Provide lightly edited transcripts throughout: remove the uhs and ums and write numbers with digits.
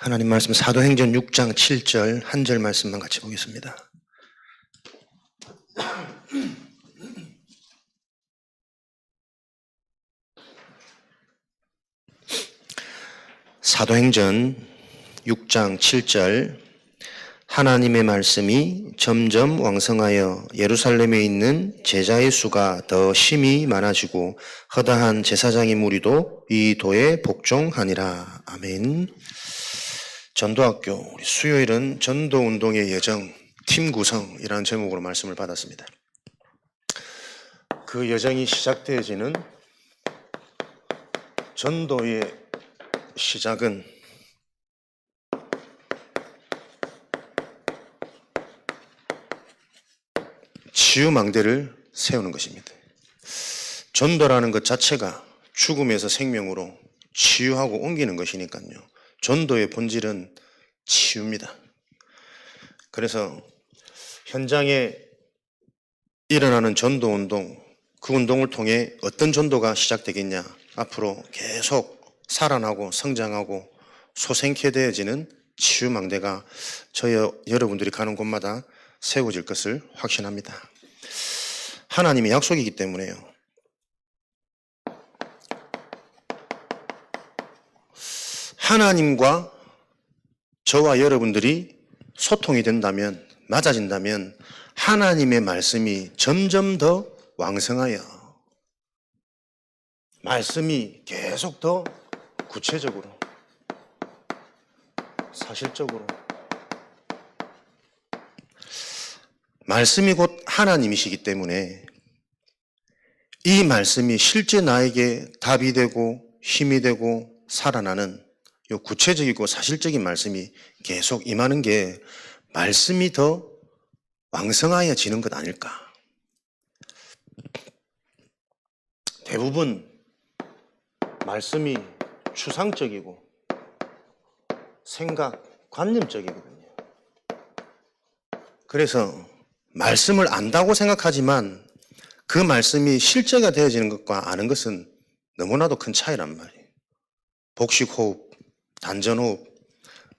하나님 말씀 사도행전 6장 7절 한 절 말씀만 같이 보겠습니다. 사도행전 6장 7절 하나님의 말씀이 점점 왕성하여 예루살렘에 있는 제자의 수가 더 심히 많아지고 허다한 제사장의 무리도 이 도에 복종하니라. 아멘. 전도학교 우리 수요일은 전도운동의 여정 팀 구성이라는 제목으로 말씀을 받았습니다. 그 여정이 시작되어지는 전도의 시작은 치유망대를 세우는 것입니다. 전도라는 것 자체가 죽음에서 생명으로 치유하고 옮기는 것이니까요. 전도의 본질은 치유입니다. 그래서 현장에 일어나는 전도운동, 그 운동을 통해 어떤 전도가 시작되겠냐, 앞으로 계속 살아나고 성장하고 소생케 되어지는 치유망대가 여러분들이 가는 곳마다 세워질 것을 확신합니다. 하나님의 약속이기 때문에요. 하나님과 저와 여러분들이 소통이 된다면, 맞아진다면 하나님의 말씀이 점점 더 왕성하여 말씀이 계속 더 구체적으로, 사실적으로, 말씀이 곧 하나님이시기 때문에 이 말씀이 실제 나에게 답이 되고 힘이 되고 살아나는 이 구체적이고 사실적인 말씀이 계속 임하는 게 말씀이 더 왕성하여지는 것 아닐까. 대부분 말씀이 추상적이고 생각, 관념적이거든요. 그래서 말씀을 안다고 생각하지만 그 말씀이 실제가 되어지는 것과 아는 것은 너무나도 큰 차이란 말이에요. 복식호흡, 단전호흡,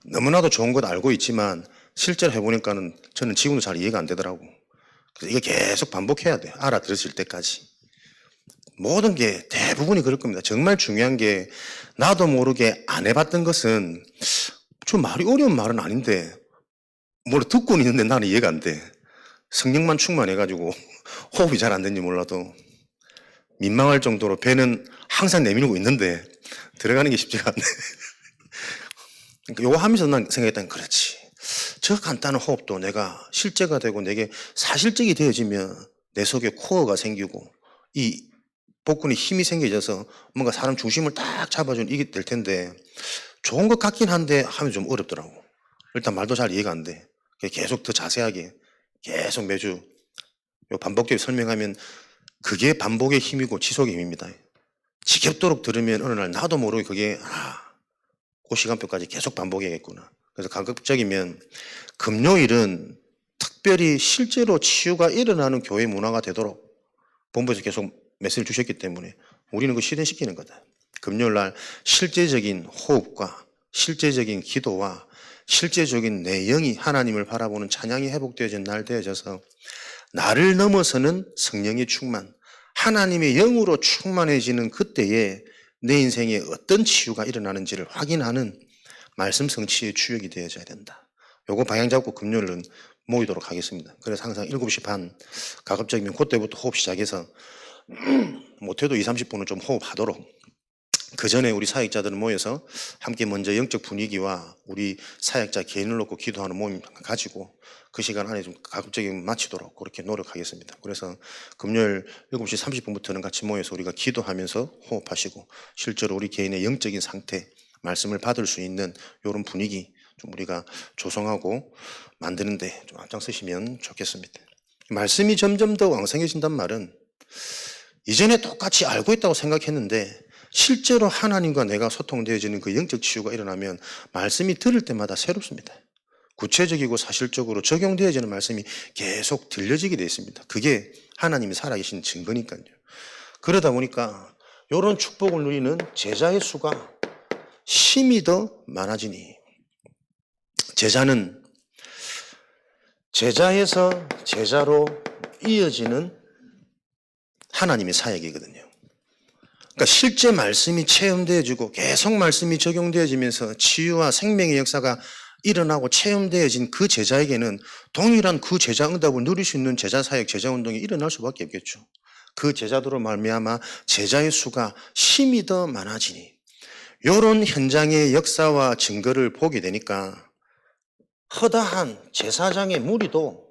너무나도 좋은 것 알고 있지만 실제로 해보니까는 저는 지금도 잘 이해가 안 되더라고. 그래서 이게 계속 반복해야 돼요. 알아들으실 때까지. 모든 게 대부분이 그럴 겁니다. 정말 중요한 게 나도 모르게 안 해봤던 것은 좀 말이 어려운 말은 아닌데 뭘 듣고는 있는데 나는 이해가 안 돼. 성령만 충만해가지고 호흡이 잘 안 되는지 몰라도 민망할 정도로 배는 항상 내밀고 있는데 들어가는 게 쉽지가 않네. 그러니까 요거 하면서 난 생각했다는 그렇지. 저 간단한 호흡도 내가 실제가 되고 내게 사실적이 되어지면 내 속에 코어가 생기고 이 복근에 힘이 생겨져서 뭔가 사람 중심을 딱 잡아주는 이게 될 텐데 좋은 것 같긴 한데 하면 좀 어렵더라고. 일단 말도 잘 이해가 안 돼. 계속 더 자세하게 계속 매주 반복적으로 설명하면 그게 반복의 힘이고 지속의 힘입니다. 지겹도록 들으면 어느 날 나도 모르게 그게 그 시간표까지 계속 반복해야겠구나. 그래서 가급적이면 금요일은 특별히 실제로 치유가 일어나는 교회 문화가 되도록 본부에서 계속 메시지를 주셨기 때문에 우리는 그 실현시키는 거다. 금요일 날 실제적인 호흡과 실제적인 기도와 실제적인 내 영이 하나님을 바라보는 찬양이 회복되어진 날 되어져서 나를 넘어서는 성령의 충만, 하나님의 영으로 충만해지는 그때에 내 인생에 어떤 치유가 일어나는지를 확인하는 말씀 성취의 주역이 되어져야 된다. 요거 방향 잡고 금요일은 모이도록 하겠습니다. 그래서 항상 7시 반 가급적이면 그때부터 호흡 시작해서 못해도 20-30분은 좀 호흡하도록, 그 전에 우리 사역자들은 모여서 함께 먼저 영적 분위기와 우리 사역자 개인을 놓고 기도하는 모임 가지고 그 시간 안에 좀 가급적이면 마치도록 그렇게 노력하겠습니다. 그래서 금요일 7시 30분부터는 같이 모여서 우리가 기도하면서 호흡하시고 실제로 우리 개인의 영적인 상태, 말씀을 받을 수 있는 이런 분위기 좀 우리가 조성하고 만드는데 좀 앞장서시면 좋겠습니다. 말씀이 점점 더 왕성해진단 말은 이전에 똑같이 알고 있다고 생각했는데 실제로 하나님과 내가 소통되어지는 그 영적 치유가 일어나면 말씀이 들을 때마다 새롭습니다. 구체적이고 사실적으로 적용되어지는 말씀이 계속 들려지게 되어 있습니다. 그게 하나님이 살아계신 증거니까요. 그러다 보니까 이런 축복을 누리는 제자의 수가 힘이 더 많아지니 제자는 제자에서 제자로 이어지는 하나님의 사역이거든요. 그러니까 실제 말씀이 체험되어지고 계속 말씀이 적용되어지면서 치유와 생명의 역사가 일어나고 체험되어진 그 제자에게는 동일한 그 제자 응답을 누릴 수 있는 제자 사역, 제자 운동이 일어날 수밖에 없겠죠. 그 제자들로 말미암아 제자의 수가 심히 더 많아지니 이런 현장의 역사와 증거를 보게 되니까 허다한 제사장의 무리도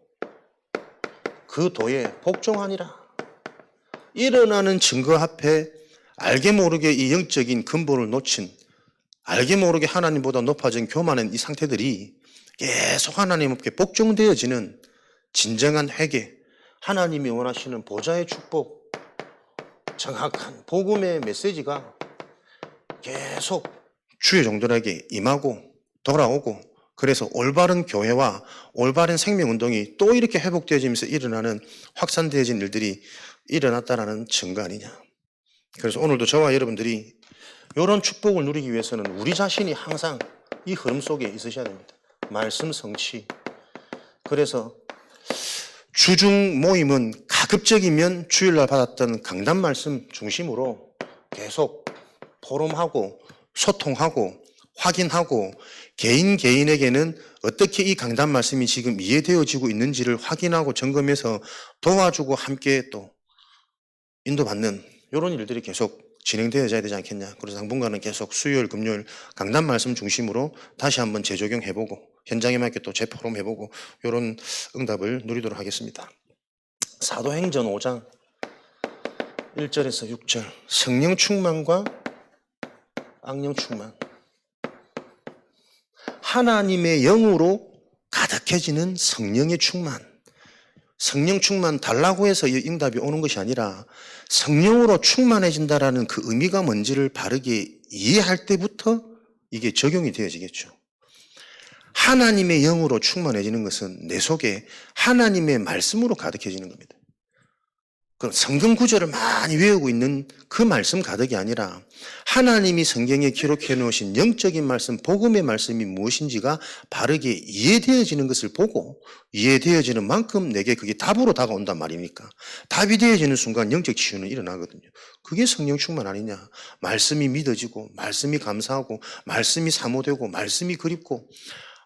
그 도에 복종하니라. 일어나는 증거 앞에 알게 모르게 이 영적인 근본을 놓친, 알게 모르게 하나님보다 높아진 교만한 이 상태들이 계속 하나님께 복종되어지는 진정한 회개, 하나님이 원하시는 보좌의 축복, 정확한 복음의 메시지가 계속 주의 종들에게 임하고 돌아오고, 그래서 올바른 교회와 올바른 생명운동이 또 이렇게 회복되어지면서 일어나는 확산되어진 일들이 일어났다라는 증거 아니냐. 그래서 오늘도 저와 여러분들이 이런 축복을 누리기 위해서는 우리 자신이 항상 이 흐름 속에 있으셔야 됩니다. 말씀 성취. 그래서 주중 모임은 가급적이면 주일날 받았던 강단 말씀 중심으로 계속 포럼하고 소통하고 확인하고 개인에게는 어떻게 이 강단 말씀이 지금 이해되어지고 있는지를 확인하고 점검해서 도와주고 함께 또 인도받는 이런 일들이 계속 진행되어져야 되지 않겠냐. 그래서 당분간은 계속 수요일, 금요일 강단 말씀 중심으로 다시 한번 재적용해보고 현장에 맞게 또 재포럼해보고 이런 응답을 누리도록 하겠습니다. 사도행전 5장 1절에서 6절 성령 충만과 악령 충만, 하나님의 영으로 가득해지는 성령의 충만. 성령 충만 달라고 해서 이 응답이 오는 것이 아니라 성령으로 충만해진다라는 그 의미가 뭔지를 바르게 이해할 때부터 이게 적용이 되어지겠죠. 하나님의 영으로 충만해지는 것은 내 속에 하나님의 말씀으로 가득해지는 겁니다. 그 성경 구절을 많이 외우고 있는 그 말씀 가득이 아니라 하나님이 성경에 기록해 놓으신 영적인 말씀, 복음의 말씀이 무엇인지가 바르게 이해되어지는 것을 보고 이해되어지는 만큼 내게 그게 답으로 다가온단 말입니까? 답이 되어지는 순간 영적 치유는 일어나거든요. 그게 성령 충만 아니냐. 말씀이 믿어지고 말씀이 감사하고 말씀이 사모되고 말씀이 그립고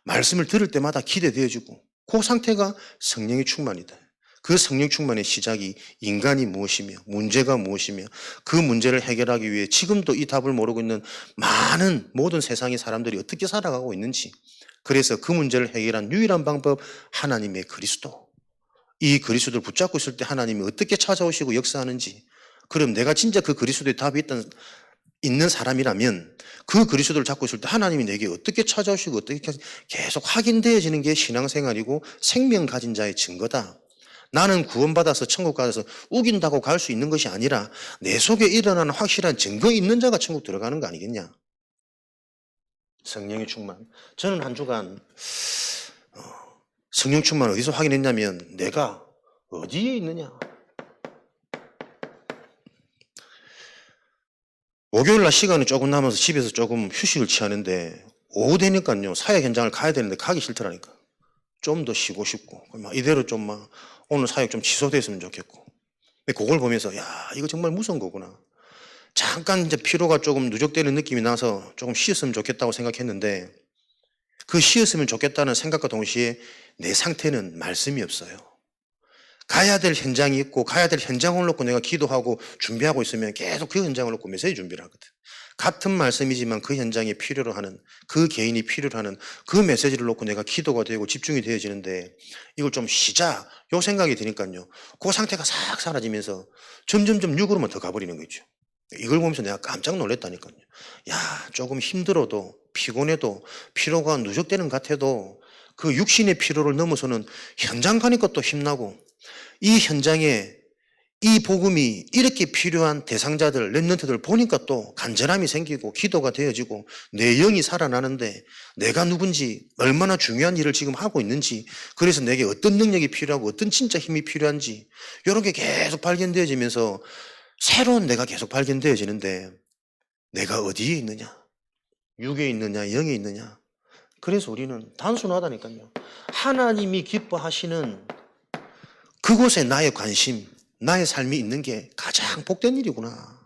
말씀을 들을 때마다 기대되어지고 그 상태가 성령의 충만이다. 그 성령 충만의 시작이 인간이 무엇이며 문제가 무엇이며 그 문제를 해결하기 위해 지금도 이 답을 모르고 있는 많은 모든 세상의 사람들이 어떻게 살아가고 있는지, 그래서 그 문제를 해결한 유일한 방법 하나님의 그리스도, 이 그리스도를 붙잡고 있을 때 하나님이 어떻게 찾아오시고 역사하는지, 그럼 내가 진짜 그 그리스도의 답이 있는 사람이라면 그 그리스도를 잡고 있을 때 하나님이 내게 어떻게 찾아오시고 어떻게 계속 확인되어지는 게 신앙생활이고 생명 가진 자의 증거다. 나는 구원받아서 천국 가서 우긴다고 갈 수 있는 것이 아니라 내 속에 일어나는 확실한 증거 있는 자가 천국 들어가는 거 아니겠냐. 성령의 충만. 저는 한 주간 성령 충만 어디서 확인했냐면 내가 어디에 있느냐. 목요일날 시간이 조금 남아서 집에서 조금 휴식을 취하는데 오후 되니까요 사역 현장을 가야 되는데 가기 싫더라니까. 좀 더 쉬고 싶고 막 이대로 좀 막 오늘 사역 좀 취소됐으면 좋겠고. 근데 그걸 보면서 야 이거 정말 무서운 거구나. 잠깐 이제 피로가 조금 누적되는 느낌이 나서 조금 쉬었으면 좋겠다고 생각했는데 그 쉬었으면 좋겠다는 생각과 동시에 내 상태는 말씀이 없어요. 가야 될 현장이 있고 가야 될 현장을 놓고 내가 기도하고 준비하고 있으면 계속 그 현장을 놓고 메시지 준비를 하거든. 같은 말씀이지만 그 현장에 필요로 하는, 그 개인이 필요로 하는 그 메시지를 놓고 내가 기도가 되고 집중이 되어지는데 이걸 좀 쉬자 요 생각이 드니까요 그 상태가 싹 사라지면서 점점점 육으로만 더 가버리는 거죠. 이걸 보면서 내가 깜짝 놀랐다니까요. 야 조금 힘들어도 피곤해도 피로가 누적되는 것 같아도 그 육신의 피로를 넘어서는 현장 가니까 또 힘나고 이 현장에 이 복음이 이렇게 필요한 대상자들, 렘넌트들 보니까 또 간절함이 생기고 기도가 되어지고 내 영이 살아나는데 내가 누군지 얼마나 중요한 일을 지금 하고 있는지, 그래서 내게 어떤 능력이 필요하고 어떤 진짜 힘이 필요한지 이런 게 계속 발견되어지면서 새로운 내가 계속 발견되어지는데 내가 어디에 있느냐? 육에 있느냐? 영에 있느냐? 그래서 우리는 단순하다니까요. 하나님이 기뻐하시는 그곳에 나의 관심, 나의 삶이 있는 게 가장 복된 일이구나.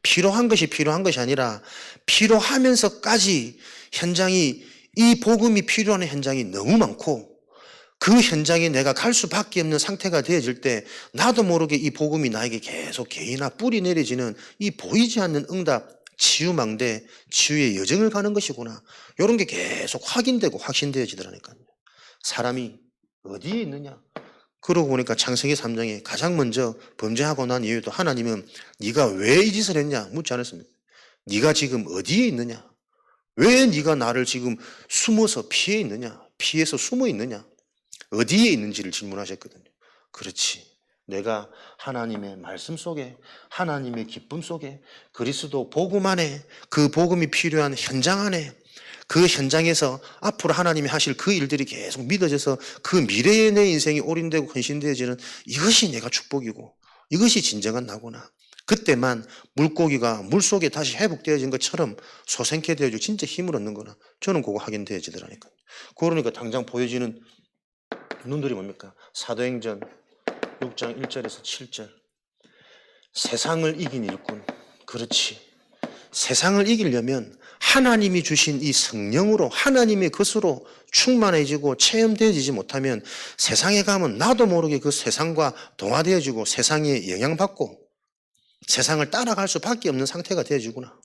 필요한 것이 아니라 필요하면서까지 현장이, 이 복음이 필요한 현장이 너무 많고 그 현장에 내가 갈 수밖에 없는 상태가 되어질 때 나도 모르게 이 복음이 나에게 계속 개인화 뿌리 내려지는 이 보이지 않는 응답, 치유망대, 치유의 여정을 가는 것이구나. 이런 게 계속 확인되고 확신되어지더라니까요. 사람이 어디에 있느냐? 그러고 보니까 창세기 3장에 가장 먼저 범죄하고 난 이유도 하나님은 네가 왜 이 짓을 했냐 묻지 않았습니다. 네가 지금 어디에 있느냐? 왜 네가 나를 지금 숨어서 피해 있느냐? 피해서 숨어 있느냐? 어디에 있는지를 질문하셨거든요. 그렇지. 내가 하나님의 말씀 속에, 하나님의 기쁨 속에, 그리스도 복음 안에, 그 복음이 필요한 현장 안에, 그 현장에서 앞으로 하나님이 하실 그 일들이 계속 믿어져서 그 미래의 내 인생이 올인되고 헌신되어지는 이것이 내가 축복이고 이것이 진정한 나구나. 그때만 물고기가 물속에 다시 회복되어진 것처럼 소생케 되어지고 진짜 힘을 얻는 거나 저는 그거 확인되어지더라니까요. 그러니까 당장 보여지는 눈들이 뭡니까? 사도행전 6장 1절에서 7절. 세상을 이긴 일꾼. 그렇지. 세상을 이기려면 하나님이 주신 이 성령으로 하나님의 것으로 충만해지고 체험되어지지 못하면 세상에 가면 나도 모르게 그 세상과 동화되어지고 세상에 영향받고 세상을 따라갈 수밖에 없는 상태가 되어지구나.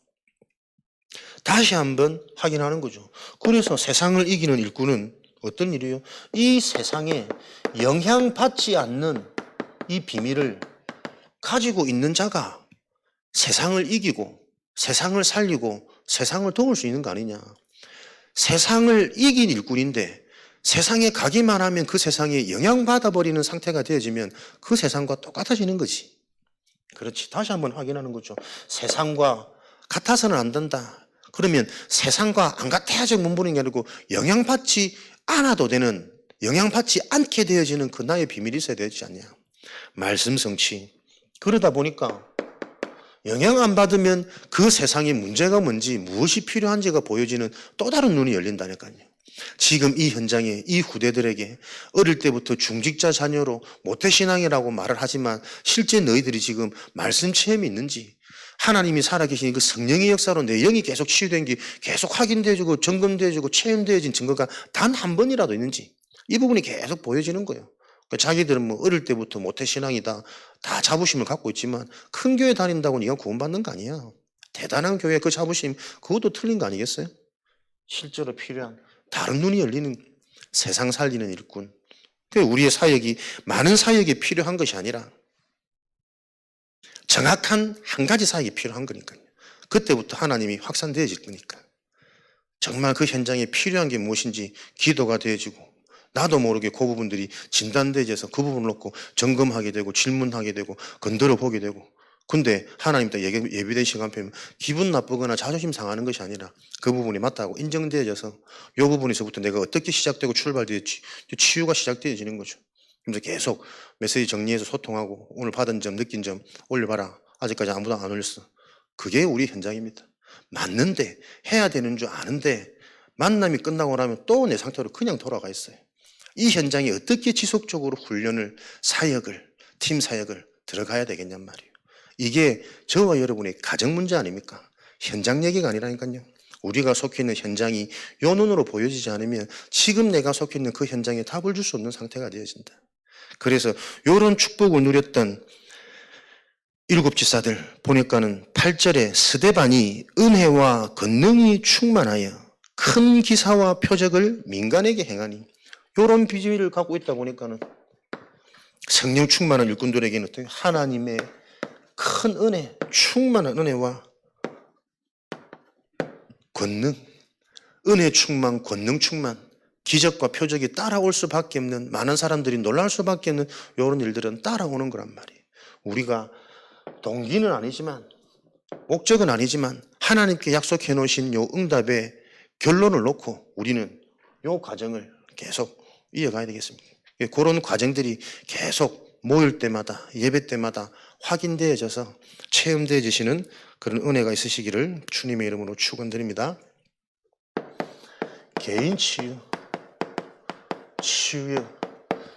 다시 한번 확인하는 거죠. 그래서 세상을 이기는 일꾼은 어떤 일이요? 이 세상에 영향받지 않는 이 비밀을 가지고 있는 자가 세상을 이기고 세상을 살리고 세상을 도울 수 있는 거 아니냐. 세상을 이긴 일꾼인데 세상에 가기만 하면 그 세상에 영향받아 버리는 상태가 되어지면 그 세상과 똑같아지는 거지. 그렇지. 다시 한번 확인하는 거죠. 세상과 같아서는 안 된다. 그러면 세상과 안 같아야지 몸부림이 아니고 영향받지 않아도 되는, 영향받지 않게 되어지는 그 나의 비밀이 있어야 되지 않냐. 말씀 성취. 그러다 보니까 영향 안 받으면 그 세상의 문제가 뭔지 무엇이 필요한지가 보여지는 또 다른 눈이 열린다니까요. 지금 이 현장에 이 후대들에게 어릴 때부터 중직자 자녀로 모태신앙이라고 말을 하지만 실제 너희들이 지금 말씀 체험이 있는지 하나님이 살아계신 그 성령의 역사로 내 영이 계속 치유된 게 계속 확인되어지고 점검되어지고 체험되어진 증거가 단 한 번이라도 있는지 이 부분이 계속 보여지는 거예요. 자기들은 뭐 어릴 때부터 모태신앙이다 다 자부심을 갖고 있지만 큰 교회 다닌다고 네가 구원받는 거 아니야. 대단한 교회 그 자부심 그것도 틀린 거 아니겠어요? 실제로 필요한 다른 눈이 열리는 세상 살리는 일꾼. 우리의 사역이 많은 사역이 필요한 것이 아니라 정확한 한 가지 사역이 필요한 거니까요. 그때부터 하나님이 확산되어질 거니까. 정말 그 현장에 필요한 게 무엇인지 기도가 되어지고 나도 모르게 그 부분들이 진단되어져서 그 부분을 놓고 점검하게 되고 질문하게 되고 건드려 보게 되고 근데 하나님 때 예비된 시간표면 기분 나쁘거나 자존심 상하는 것이 아니라 그 부분이 맞다고 인정되어져서 이 부분에서부터 내가 어떻게 시작되고 출발되었지 치유가 시작되어지는 거죠. 그래서 계속 메시지 정리해서 소통하고 오늘 받은 점 느낀 점 올려봐라. 아직까지 아무도 안 올렸어. 그게 우리 현장입니다. 맞는데 해야 되는 줄 아는데 만남이 끝나고 나면 또 내 상태로 그냥 돌아가 있어요. 이 현장에 어떻게 지속적으로 훈련을 사역을 팀 사역을 들어가야 되겠냔 말이에요. 이게 저와 여러분의 가정 문제 아닙니까? 현장 얘기가 아니라니까요. 우리가 속해 있는 현장이 요 눈으로 보여지지 않으면 지금 내가 속해 있는 그 현장에 답을 줄 수 없는 상태가 되어진다. 그래서 이런 축복을 누렸던 일곱 지사들 보니까는 8절에 스데반이 은혜와 권능이 충만하여 큰 기사와 표적을 민간에게 행하니 이런 비밀을 갖고 있다 보니까는 성령 충만한 일꾼들에게는 어떻게 하나님의 큰 은혜, 충만한 은혜와 권능, 은혜 충만, 권능 충만, 기적과 표적이 따라올 수밖에 없는 많은 사람들이 놀랄 수밖에 없는 이런 일들은 따라오는 거란 말이에요. 우리가 동기는 아니지만 목적은 아니지만 하나님께 약속해 놓으신 요 응답의 결론을 놓고 우리는 요 과정을 계속 이어가야 되겠습니다. 그런 과정들이 계속 모일 때마다 예배 때마다 확인되어져서 체험되어지시는 그런 은혜가 있으시기를 주님의 이름으로 축원드립니다. 개인 치유. 치유요.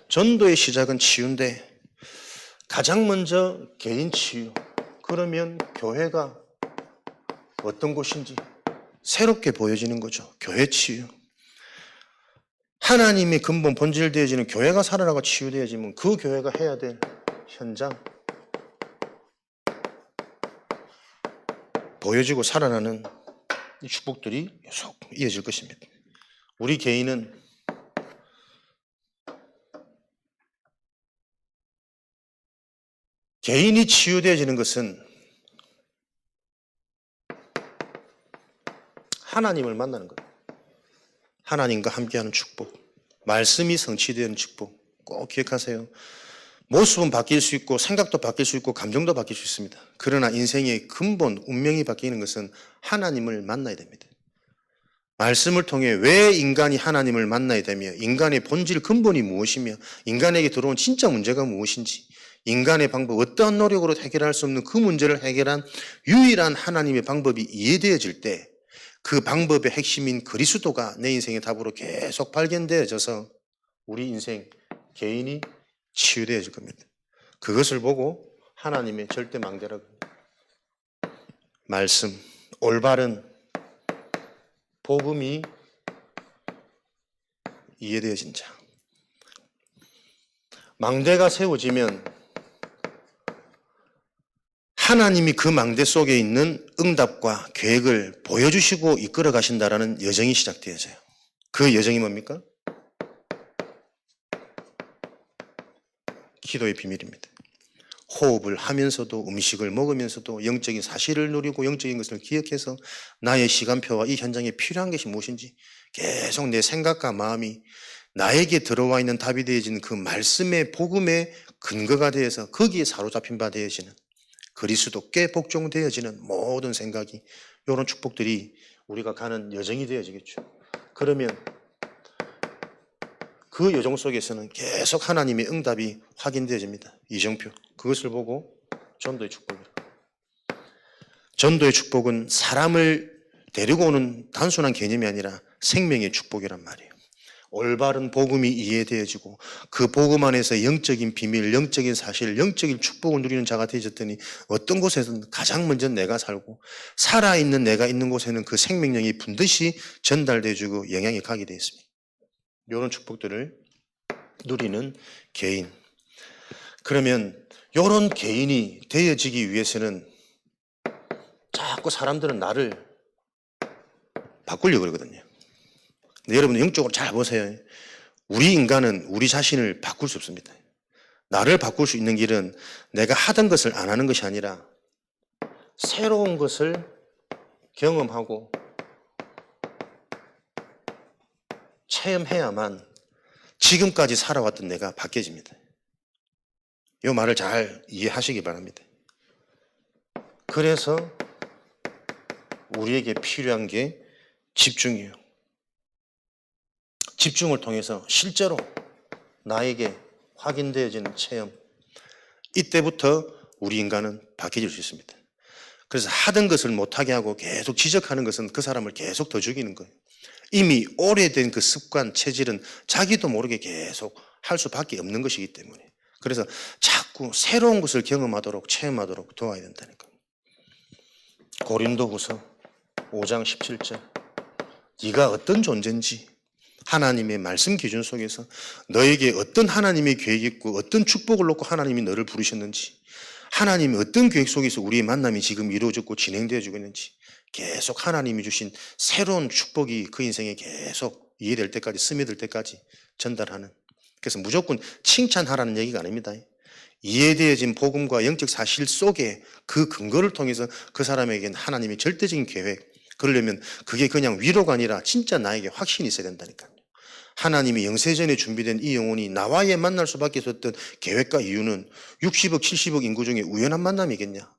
전도의 시작은 치유인데 가장 먼저 개인 치유. 그러면 교회가 어떤 곳인지 새롭게 보여지는 거죠. 교회 치유. 하나님이 근본 본질 되어지는 교회가 살아나고 치유되어지면 그 교회가 해야 될 현장 보여지고 살아나는 이 축복들이 계속 이어질 것입니다. 우리 개인은 개인이 치유되어지는 것은 하나님을 만나는 거예요. 하나님과 함께하는 축복, 말씀이 성취되는 축복 꼭 기억하세요. 모습은 바뀔 수 있고 생각도 바뀔 수 있고 감정도 바뀔 수 있습니다. 그러나 인생의 근본 운명이 바뀌는 것은 하나님을 만나야 됩니다. 말씀을 통해 왜 인간이 하나님을 만나야 되며 인간의 본질 근본이 무엇이며 인간에게 들어온 진짜 문제가 무엇인지 인간의 방법 어떠한 노력으로 해결할 수 없는 그 문제를 해결한 유일한 하나님의 방법이 이해되어질 때 그 방법의 핵심인 그리스도가 내 인생의 답으로 계속 발견되어져서 우리 인생 개인이 치유되어질 겁니다. 그것을 보고 하나님의 절대 망대라고 말씀, 올바른 복음이 이해되어진 자. 망대가 세워지면 하나님이 그 망대 속에 있는 응답과 계획을 보여주시고 이끌어 가신다라는 여정이 시작되어져요. 그 여정이 뭡니까? 기도의 비밀입니다. 호흡을 하면서도 음식을 먹으면서도 영적인 사실을 누리고 영적인 것을 기억해서 나의 시간표와 이 현장에 필요한 것이 무엇인지 계속 내 생각과 마음이 나에게 들어와 있는 답이 되어지는 그 말씀의 복음의 근거가 되어서 거기에 사로잡힌 바 되어지는 그리스도께 복종되어지는 모든 생각이 이런 축복들이 우리가 가는 여정이 되어지겠죠. 그러면 그 여정 속에서는 계속 하나님의 응답이 확인되어집니다. 이정표. 그것을 보고 전도의 축복이라. 전도의 축복은 사람을 데리고 오는 단순한 개념이 아니라 생명의 축복이란 말이에요. 올바른 복음이 이해되어지고 그 복음 안에서 영적인 비밀, 영적인 사실, 영적인 축복을 누리는 자가 되어졌더니 어떤 곳에서는 가장 먼저 내가 살고 살아있는 내가 있는 곳에는 그 생명력이 분듯이 전달되어지고 영향이 가게 되어 있습니다. 이런 축복들을 누리는 개인. 그러면 이런 개인이 되어지기 위해서는 자꾸 사람들은 나를 바꾸려고 그러거든요. 근데 여러분 영적으로 잘 보세요. 우리 인간은 우리 자신을 바꿀 수 없습니다. 나를 바꿀 수 있는 길은 내가 하던 것을 안 하는 것이 아니라 새로운 것을 경험하고 체험해야만 지금까지 살아왔던 내가 바뀌어집니다. 이 말을 잘 이해하시기 바랍니다. 그래서 우리에게 필요한 게 집중이에요. 집중을 통해서 실제로 나에게 확인되어지는 체험. 이때부터 우리 인간은 바뀌어질 수 있습니다. 그래서 하던 것을 못하게 하고 계속 지적하는 것은 그 사람을 계속 더 죽이는 거예요. 이미 오래된 그 습관, 체질은 자기도 모르게 계속 할 수밖에 없는 것이기 때문에 그래서 자꾸 새로운 것을 경험하도록 체험하도록 도와야 된다니까. 고린도후서 5장 17절 네가 어떤 존재인지 하나님의 말씀 기준 속에서 너에게 어떤 하나님의 계획이 있고 어떤 축복을 놓고 하나님이 너를 부르셨는지 하나님이 어떤 계획 속에서 우리의 만남이 지금 이루어졌고 진행되어지고 있는지 계속 하나님이 주신 새로운 축복이 그 인생에 계속 이해될 때까지 스며들 때까지 전달하는. 그래서 무조건 칭찬하라는 얘기가 아닙니다. 이해되어진 복음과 영적 사실 속에 그 근거를 통해서 그 사람에게는 하나님의 절대적인 계획, 그러려면 그게 그냥 위로가 아니라 진짜 나에게 확신이 있어야 된다니까요. 하나님이 영세전에 준비된 이 영혼이 나와의 만날 수밖에 없었던 계획과 이유는 60억, 70억 인구 중에 우연한 만남이겠냐.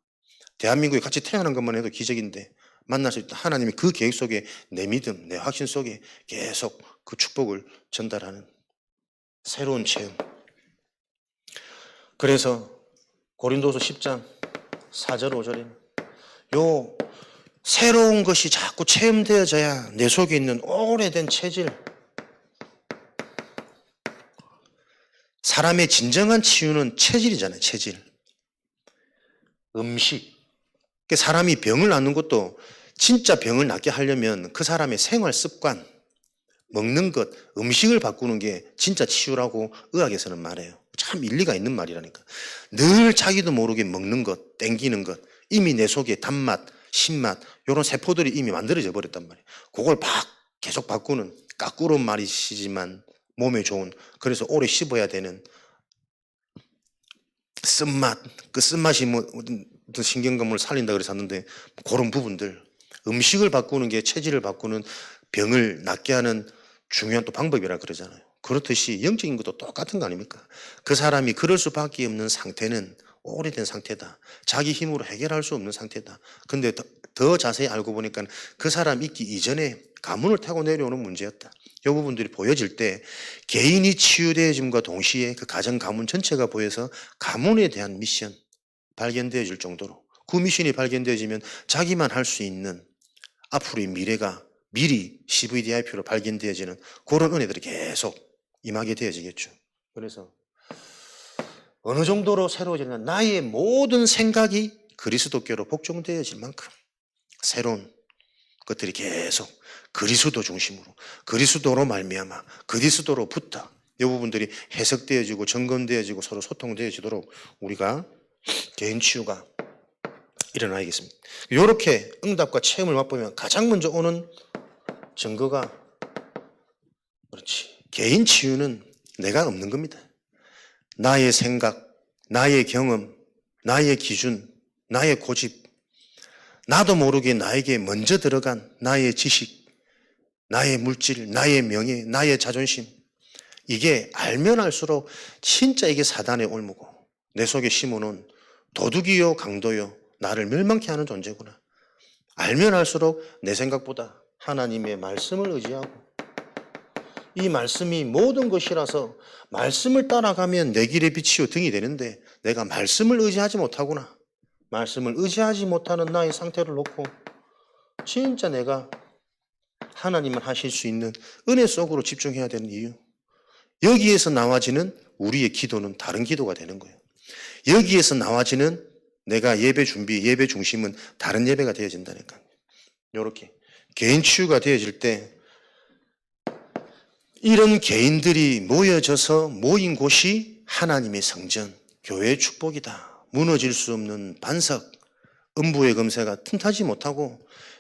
대한민국에 같이 태어난 것만 해도 기적인데 만날 수 있다. 하나님이 그 계획 속에 내 믿음, 내 확신 속에 계속 그 축복을 전달하는 새로운 체험. 그래서 고린도서 10장 4절 5절에 요 새로운 것이 자꾸 체험되어져야 내 속에 있는 오래된 체질, 사람의 진정한 치유는 체질이잖아요. 체질. 음식. 사람이 병을 낫는 것도 진짜 병을 낫게 하려면 그 사람의 생활 습관, 먹는 것, 음식을 바꾸는 게 진짜 치유라고 의학에서는 말해요. 참 일리가 있는 말이라니까. 늘 자기도 모르게 먹는 것, 땡기는 것, 이미 내 속에 단맛, 신맛 이런 세포들이 이미 만들어져 버렸단 말이에요. 그걸 계속 바꾸는 까꾸런 말이시지만 몸에 좋은, 그래서 오래 씹어야 되는 쓴맛, 그 쓴맛이 어떤 신경감을 살린다 그래서 하는데 그런 부분들, 음식을 바꾸는 게 체질을 바꾸는 병을 낫게 하는 중요한 또 방법이라 그러잖아요. 그렇듯이 영적인 것도 똑같은 거 아닙니까? 그 사람이 그럴 수밖에 없는 상태는 오래된 상태다. 자기 힘으로 해결할 수 없는 상태다. 근데 더 자세히 알고 보니까 그 사람 있기 이전에 가문을 타고 내려오는 문제였다. 이 부분들이 보여질 때 개인이 치유되어짐과 동시에 그 가정 가문 전체가 보여서 가문에 대한 미션 발견되어질 정도로, 그 미션이 발견되어지면 자기만 할 수 있는 앞으로의 미래가 미리 CVDIP로 발견되어지는 그런 은혜들이 계속 임하게 되어지겠죠. 그래서 어느 정도로 새로워지냐, 나의 모든 생각이 그리스도께로 복종되어질 만큼 새로운 것들이 계속 그리스도 중심으로, 그리스도로 말미암아 그리스도로부터 이 부분들이 해석되어지고 점검되어지고 서로 소통되어지도록 우리가 개인 치유가 일어나야겠습니다. 이렇게 응답과 체험을 맛보면 가장 먼저 오는 증거가, 그렇지, 개인 치유는 내가 없는 겁니다. 나의 생각, 나의 경험, 나의 기준, 나의 고집, 나도 모르게 나에게 먼저 들어간 나의 지식, 나의 물질, 나의 명예, 나의 자존심, 이게 알면 알수록 진짜 이게 사단의 올무고 내 속에 심어놓은 도둑이요 강도요 나를 멸망케 하는 존재구나. 알면 알수록 내 생각보다 하나님의 말씀을 의지하고, 이 말씀이 모든 것이라서 말씀을 따라가면 내 길에 빛이요 등이 되는데 내가 말씀을 의지하지 못하구나. 말씀을 의지하지 못하는 나의 상태를 놓고 진짜 내가 하나님을 하실 수 있는 은혜 속으로 집중해야 되는 이유, 여기에서 나와지는 우리의 기도는 다른 기도가 되는 거예요. 여기에서 나와지는 내가 예배 준비, 예배 중심은 다른 예배가 되어진다니까요. 이렇게 개인 치유가 되어질 때 이런 개인들이 모여져서 모인 곳이 하나님의 성전, 교회의 축복이다. 무너질 수 없는 반석, 음부의 검새가 틈타지 못하고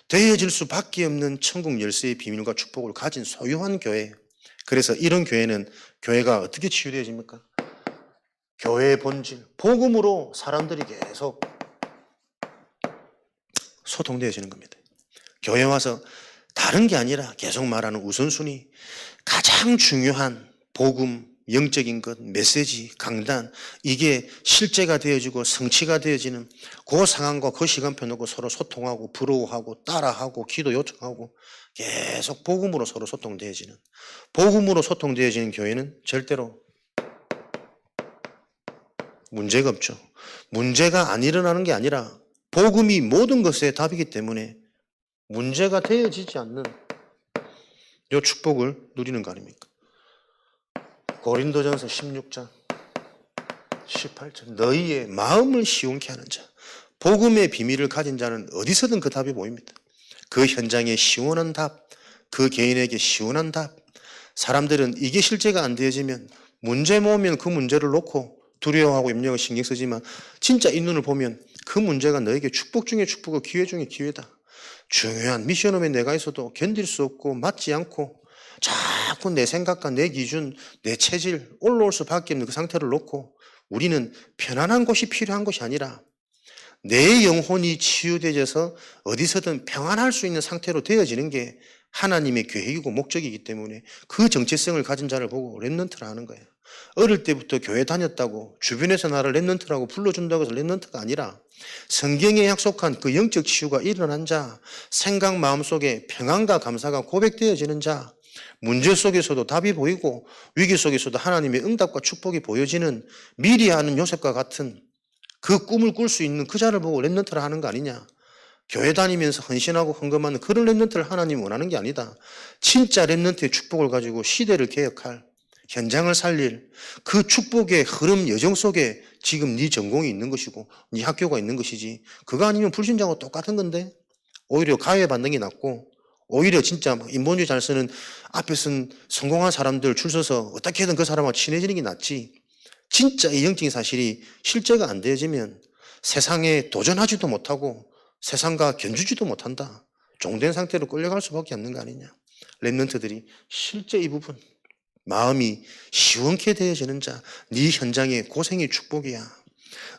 되어질 수밖에 없는 천국 열쇠의 비밀과 축복을 가진 소유한 교회. 그래서 이런 교회는, 교회가 어떻게 치유되어집니까? 교회의 본질, 복음으로 사람들이 계속 소통되어지는 겁니다. 교회 와서 다른 게 아니라 계속 말하는 우선순위, 가장 중요한 복음, 영적인 것, 메시지, 강단, 이게 실제가 되어지고 성취가 되어지는 그 상황과 그 시간표 놓고 서로 소통하고 부러워하고 따라하고 기도 요청하고 계속 복음으로 서로 소통되어지는, 복음으로 소통되어지는 교회는 절대로 문제가 없죠. 문제가 안 일어나는 게 아니라 복음이 모든 것의 답이기 때문에 문제가 되어지지 않는 이 축복을 누리는 거 아닙니까? 고린도전서 16장 18절, 너희의 마음을 시원케 하는 자, 복음의 비밀을 가진 자는 어디서든 그 답이 보입니다. 그 현장에 시원한 답, 그 개인에게 시원한 답. 사람들은 이게 실제가 안 되어지면 문제 모으면 그 문제를 놓고 두려워하고 염려하고 신경 쓰지만 진짜 이 눈을 보면 그 문제가 너에게 축복 중에 축복이고 기회 중에 기회다. 중요한 미션홈에 내가 있어도 견딜 수 없고 맞지 않고 자꾸 내 생각과 내 기준, 내 체질 올라올 수밖에 없는 그 상태를 놓고 우리는 편안한 곳이 필요한 것이 아니라 내 영혼이 치유되어서 어디서든 평안할 수 있는 상태로 되어지는 게 하나님의 계획이고 목적이기 때문에 그 정체성을 가진 자를 보고 랩런트라 하는 거예요. 어릴 때부터 교회 다녔다고 주변에서 나를 랩런트라고 불러준다고 해서 랩런트가 아니라 성경에 약속한 그 영적 치유가 일어난 자, 생각 마음속에 평안과 감사가 고백되어지는 자, 문제 속에서도 답이 보이고 위기 속에서도 하나님의 응답과 축복이 보여지는 미리 아는 요셉과 같은 그 꿈을 꿀 수 있는 그 자를 보고 랩런트라 하는 거 아니냐. 교회 다니면서 헌신하고 헌금하는 그런 렘넌트를 하나님이 원하는 게 아니다. 진짜 렘넌트의 축복을 가지고 시대를 개혁할, 현장을 살릴 그 축복의 흐름 여정 속에 지금 네 전공이 있는 것이고 네 학교가 있는 것이지, 그거 아니면 불신자하고 똑같은 건데, 오히려 가해받는 게 낫고, 오히려 진짜 인본주의 잘 쓰는 앞에 쓴 성공한 사람들 줄 서서 어떻게든 그 사람하고 친해지는 게 낫지, 진짜 이 영적인 사실이 실제가 안 되어지면 세상에 도전하지도 못하고 세상과 견주지도 못한다. 종된 상태로 끌려갈 수밖에 없는 거 아니냐. 렘넌트들이 실제 이 부분, 마음이 시원케 되어지는 자, 네 현장의 고생이 축복이야.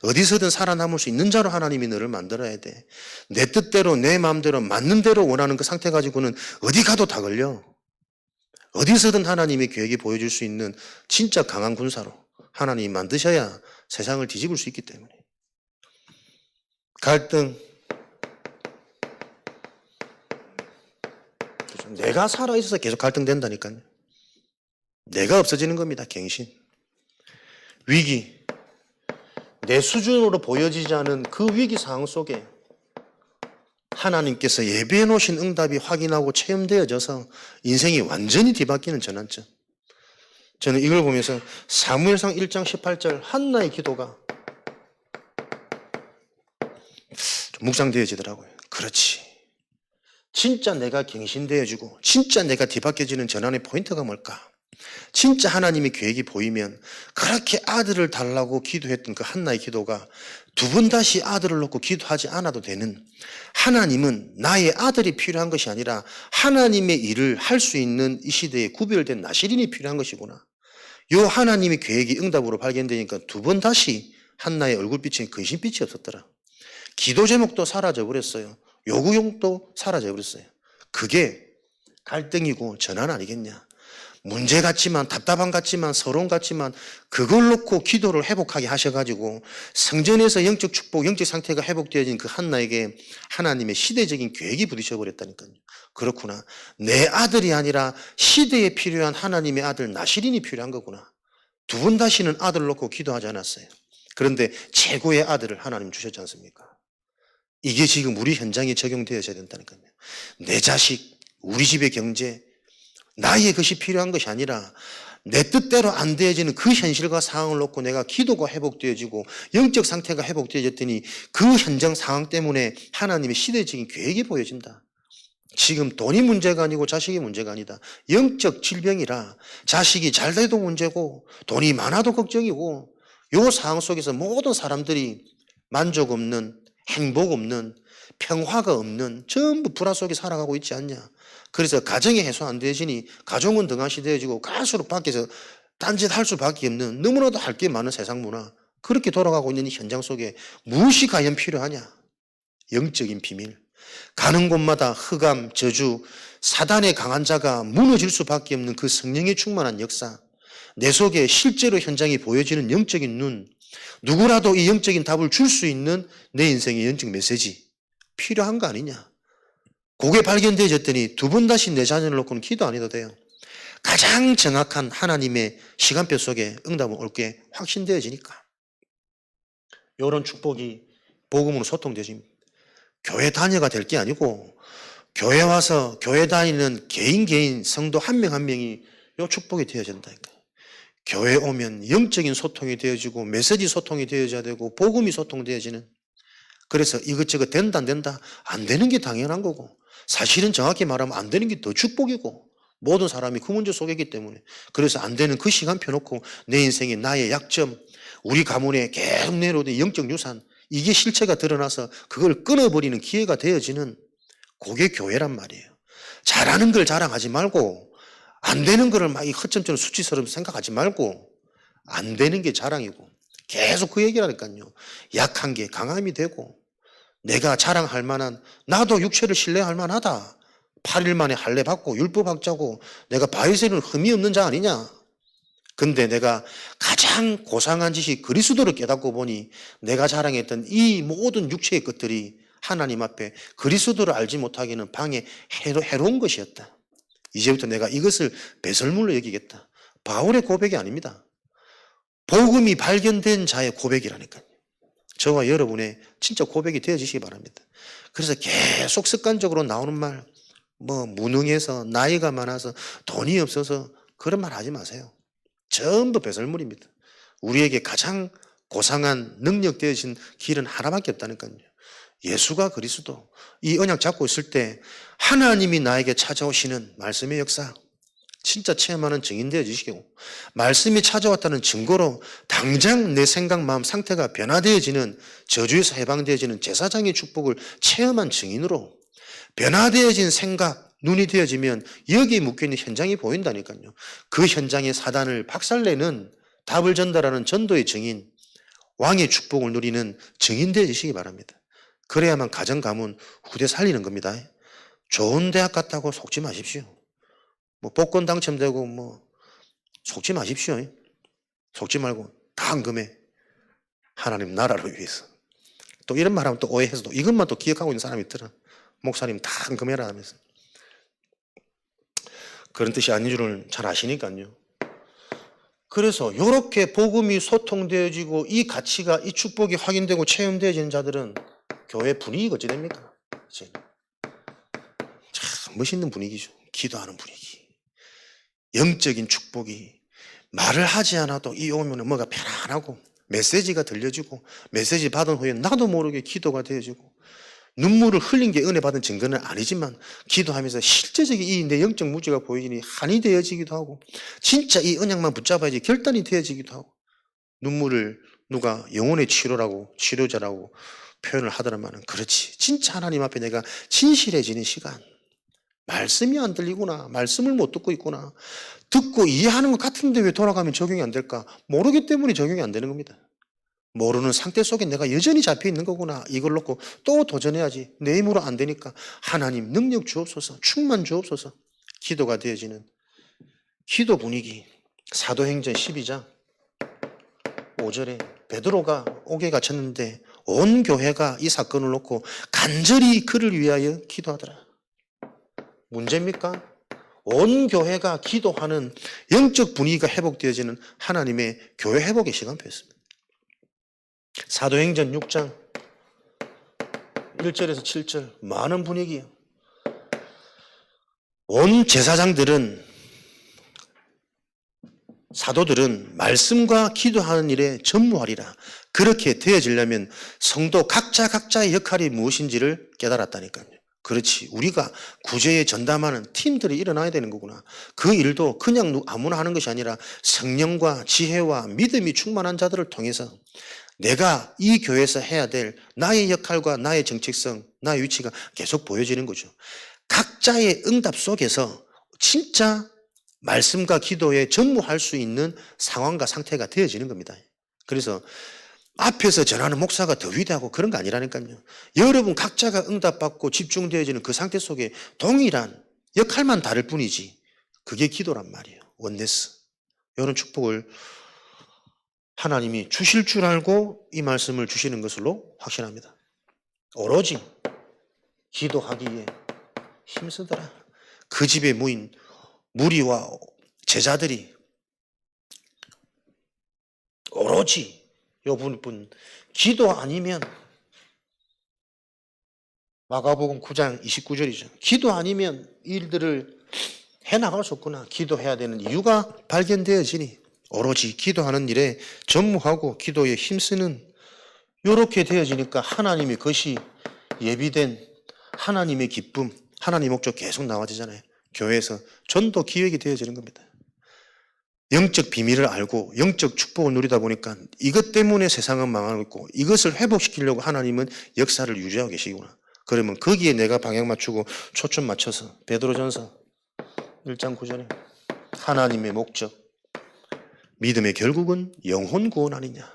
어디서든 살아남을 수 있는 자로 하나님이 너를 만들어야 돼. 내 뜻대로 내 마음대로 맞는 대로 원하는 그 상태 가지고는 어디 가도 다 걸려. 어디서든 하나님의 계획이 보여줄 수 있는 진짜 강한 군사로 하나님이 만드셔야 세상을 뒤집을 수 있기 때문에. 갈등, 내가 살아있어서 계속 갈등된다니까요. 내가 없어지는 겁니다. 갱신, 위기, 내 수준으로 보여지지 않은 그 위기 상황 속에 하나님께서 예비해 놓으신 응답이 확인하고 체험되어져서 인생이 완전히 뒤바뀌는 전환점. 저는 이걸 보면서 사무엘상 1장 18절 한나의 기도가 좀 묵상되어지더라고요. 그렇지. 진짜 내가 갱신되어지고 진짜 내가 뒤바뀌어지는 전환의 포인트가 뭘까? 진짜 하나님의 계획이 보이면 그렇게 아들을 달라고 기도했던 그 한나의 기도가 두 번 다시 아들을 놓고 기도하지 않아도 되는, 하나님은 나의 아들이 필요한 것이 아니라 하나님의 일을 할 수 있는 이 시대에 구별된 나시린이 필요한 것이구나. 요 하나님의 계획이 응답으로 발견되니까 두 번 다시 한나의 얼굴빛이 근심빛이 없었더라. 기도 제목도 사라져버렸어요. 요구용도 사라져버렸어요. 그게 갈등이고 전환 아니겠냐. 문제 같지만, 답답한 같지만, 서러움 같지만 그걸 놓고 기도를 회복하게 하셔가지고 성전에서 영적 축복, 영적 상태가 회복되어진 그 한나에게 하나님의 시대적인 계획이 부딪혀버렸다니까요. 그렇구나. 내 아들이 아니라 시대에 필요한 하나님의 아들 나시린이 필요한 거구나. 두 번 다시는 아들을 놓고 기도하지 않았어요. 그런데 최고의 아들을 하나님 주셨지 않습니까? 이게 지금 우리 현장에 적용되어져야 된다니까요. 내 자식, 우리 집의 경제, 나의 것이 필요한 것이 아니라 내 뜻대로 안 되어지는 그 현실과 상황을 놓고 내가 기도가 회복되어지고 영적 상태가 회복되어졌더니 그 현장 상황 때문에 하나님의 시대적인 계획이 보여진다. 지금 돈이 문제가 아니고 자식이 문제가 아니다. 영적 질병이라 자식이 잘 돼도 문제고 돈이 많아도 걱정이고, 이 상황 속에서 모든 사람들이 만족 없는, 행복 없는, 평화가 없는, 전부 불화 속에 살아가고 있지 않냐. 그래서 가정이 해소 안 되어지니 가정은 등한시 되어지고 갈수록 밖에서 딴짓할 수밖에 없는, 너무나도 할 게 많은 세상 문화, 그렇게 돌아가고 있는 이 현장 속에 무엇이 과연 필요하냐? 영적인 비밀. 가는 곳마다 흑암, 저주, 사단의 강한 자가 무너질 수밖에 없는 그 성령의 충만한 역사, 내 속에 실제로 현장이 보여지는 영적인 눈, 누구라도 이 영적인 답을 줄 수 있는 내 인생의 영적 메시지 필요한 거 아니냐. 그게 발견되어졌더니 두 번 다시 내 자녀를 놓고는 기도 안 해도 돼요. 가장 정확한 하나님의 시간표 속에 응답은 옳게 확신되어지니까. 이런 축복이 복음으로 소통되어집니다. 교회 다녀가 될 게 아니고 교회 와서 교회 다니는 개인 성도 한 명 한 명이 이 축복이 되어진다니까요. 교회 오면 영적인 소통이 되어지고 메시지 소통이 되어져야 되고 복음이 소통되어지는, 그래서 이것저것 된다 안 된다, 안 되는 게 당연한 거고, 사실은 정확히 말하면 안 되는 게 더 축복이고, 모든 사람이 그 문제 속에 있기 때문에. 그래서 안 되는 그 시간 펴놓고 내 인생에 나의 약점, 우리 가문에 계속 내려오던 영적 유산, 이게 실체가 드러나서 그걸 끊어버리는 기회가 되어지는, 그게 교회란 말이에요. 잘하는 걸 자랑하지 말고 안 되는 거를 막 허점처럼 수치처럼 생각하지 말고, 안 되는 게 자랑이고, 계속 그 얘기라니까요. 약한 게 강함이 되고, 내가 자랑할 만한, 나도 육체를 신뢰할 만하다. 8일 만에 할례 받고 율법학자고 내가 바이새는 흠이 없는 자 아니냐. 근데 내가 가장 고상한 짓이 그리스도를 깨닫고 보니 내가 자랑했던 이 모든 육체의 것들이 하나님 앞에 그리스도를 알지 못하기는 방에 해로운 것이었다. 이제부터 내가 이것을 배설물로 여기겠다. 바울의 고백이 아닙니다. 복음이 발견된 자의 고백이라니까요. 저와 여러분의 진짜 고백이 되어지시기 바랍니다. 그래서 계속 습관적으로 나오는 말, 무능해서, 나이가 많아서, 돈이 없어서 그런 말 하지 마세요. 전부 배설물입니다. 우리에게 가장 고상한 능력 되어진 길은 하나밖에 없다니까요. 예수가 그리스도. 이 언약 잡고 있을 때 하나님이 나에게 찾아오시는 말씀의 역사 진짜 체험하는 증인 되어지시고, 말씀이 찾아왔다는 증거로 당장 내 생각, 마음 상태가 변화되어지는, 저주에서 해방되어지는 제사장의 축복을 체험한 증인으로 변화되어진 생각, 눈이 되어지면 여기에 묶여있는 현장이 보인다니까요. 그 현장의 사단을 박살내는, 답을 전달하는 전도의 증인, 왕의 축복을 누리는 증인 되어지시기 바랍니다. 그래야만 가정, 가문, 후대 살리는 겁니다. 좋은 대학 갔다고 속지 마십시오. 복권 당첨되고 속지 마십시오. 속지 말고 다 헌금해. 하나님 나라를 위해서. 또 이런 말하면 또 오해해서 또 이것만 또 기억하고 있는 사람이 있더라. 목사님 다 헌금해라 하면서. 그런 뜻이 아닌 줄은 잘 아시니까요. 그래서 이렇게 복음이 소통되어지고 이 가치가, 이 축복이 확인되고 체험되어지는 자들은 교회 분위기가 어찌 됩니까? 참 멋있는 분위기죠. 기도하는 분위기. 영적인 축복이 말을 하지 않아도 이 오면 뭐가 편안하고 메시지가 들려지고, 메시지 받은 후에 나도 모르게 기도가 되어지고, 눈물을 흘린 게 은혜 받은 증거는 아니지만 기도하면서 실제적인 이 내 영적 무지가 보이니 한이 되어지기도 하고, 진짜 이 언약만 붙잡아야지 결단이 되어지기도 하고, 눈물을 누가 영혼의 치료라고, 치료자라고 표현을 하더라마는 그렇지, 진짜 하나님 앞에 내가 진실해지는 시간, 말씀이 안 들리구나, 말씀을 못 듣고 있구나, 듣고 이해하는 것 같은데 왜 돌아가면 적용이 안 될까? 모르기 때문에 적용이 안 되는 겁니다. 모르는 상태 속에 내가 여전히 잡혀 있는 거구나. 이걸 놓고 또 도전해야지. 내 힘으로 안 되니까 하나님 능력 주옵소서, 충만 주옵소서. 기도가 되어지는 기도 분위기. 사도행전 12장 5절에 베드로가 옥에 갇혔는데 온 교회가 이 사건을 놓고 간절히 그를 위하여 기도하더라. 문제입니까? 온 교회가 기도하는 영적 분위기가 회복되어지는 하나님의 교회 회복의 시간표였습니다. 사도행전 6장 1절에서 7절 많은 분위기예요. 온 제사장들은, 사도들은 말씀과 기도하는 일에 전무하리라. 그렇게 되어지려면 성도 각자의 역할이 무엇인지를 깨달았다니까요. 그렇지, 우리가 구제에 전담하는 팀들이 일어나야 되는 거구나. 그 일도 그냥 아무나 하는 것이 아니라 성령과 지혜와 믿음이 충만한 자들을 통해서 내가 이 교회에서 해야 될 나의 역할과 나의 정체성, 나의 위치가 계속 보여지는 거죠. 각자의 응답 속에서 진짜 말씀과 기도에 전무할 수 있는 상황과 상태가 되어지는 겁니다. 그래서 앞에서 전하는 목사가 더 위대하고 그런 거 아니라니까요. 여러분 각자가 응답받고 집중되어지는 그 상태 속에 동일한 역할만 다를 뿐이지, 그게 기도란 말이에요. 원네스. 이런 축복을 하나님이 주실 줄 알고 이 말씀을 주시는 것으로 확신합니다. 오로지 기도하기에 힘쓰더라. 그 집에 모인 무리와 제자들이 오로지 요 부분 기도 아니면, 마가복음 9장 29절이죠. 기도 아니면 일들을 해나갈 수 없구나. 기도해야 되는 이유가 발견되어지니 오로지 기도하는 일에 전무하고 기도에 힘쓰는, 이렇게 되어지니까 하나님의 것이 예비된 하나님의 기쁨, 하나님의 목적 계속 나와지잖아요. 교회에서 전도 기획이 되어지는 겁니다. 영적 비밀을 알고 영적 축복을 누리다 보니까 이것 때문에 세상은 망하고 있고 이것을 회복시키려고 하나님은 역사를 유지하고 계시구나. 그러면 거기에 내가 방향 맞추고 초점 맞춰서, 베드로전서 1장 9절에 하나님의 목적, 믿음의 결국은 영혼 구원 아니냐.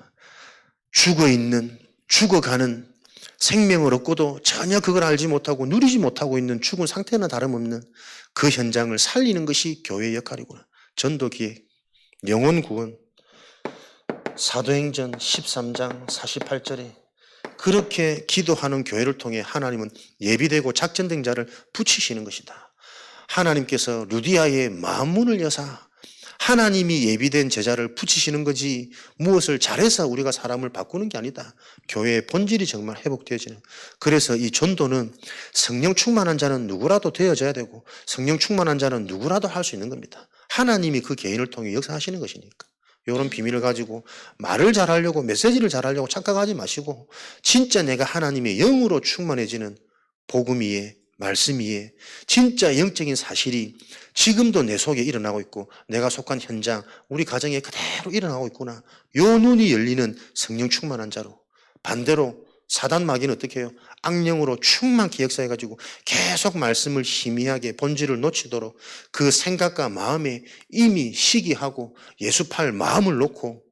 죽어있는, 죽어가는, 생명을 얻고도 전혀 그걸 알지 못하고 누리지 못하고 있는 죽은 상태나 다름없는 그 현장을 살리는 것이 교회의 역할이구나. 전도 기획, 영혼 구원. 사도행전 13장 48절에 그렇게 기도하는 교회를 통해 하나님은 예비되고 작전된 자를 붙이시는 것이다. 하나님께서 루디아의 마음문을 여사 하나님이 예비된 제자를 붙이시는 거지 무엇을 잘해서 우리가 사람을 바꾸는 게 아니다. 교회의 본질이 정말 회복되어지는. 그래서 이 전도는 성령 충만한 자는 누구라도 되어져야 되고 성령 충만한 자는 누구라도 할 수 있는 겁니다. 하나님이 그 개인을 통해 역사하시는 것이니까. 이런 비밀을 가지고 말을 잘하려고 메시지를 잘하려고 착각하지 마시고 진짜 내가 하나님의 영으로 충만해지는 복음 위에 말씀 위에 진짜 영적인 사실이 지금도 내 속에 일어나고 있고 내가 속한 현장 우리 가정에 그대로 일어나고 있구나. 요 눈이 열리는 성령 충만한 자로. 반대로 사단 마귀는 어떻게 해요? 악령으로 충만케 역사해가지고 계속 말씀을 희미하게 본질을 놓치도록 그 생각과 마음에 이미 시기하고 예수팔 마음을 놓고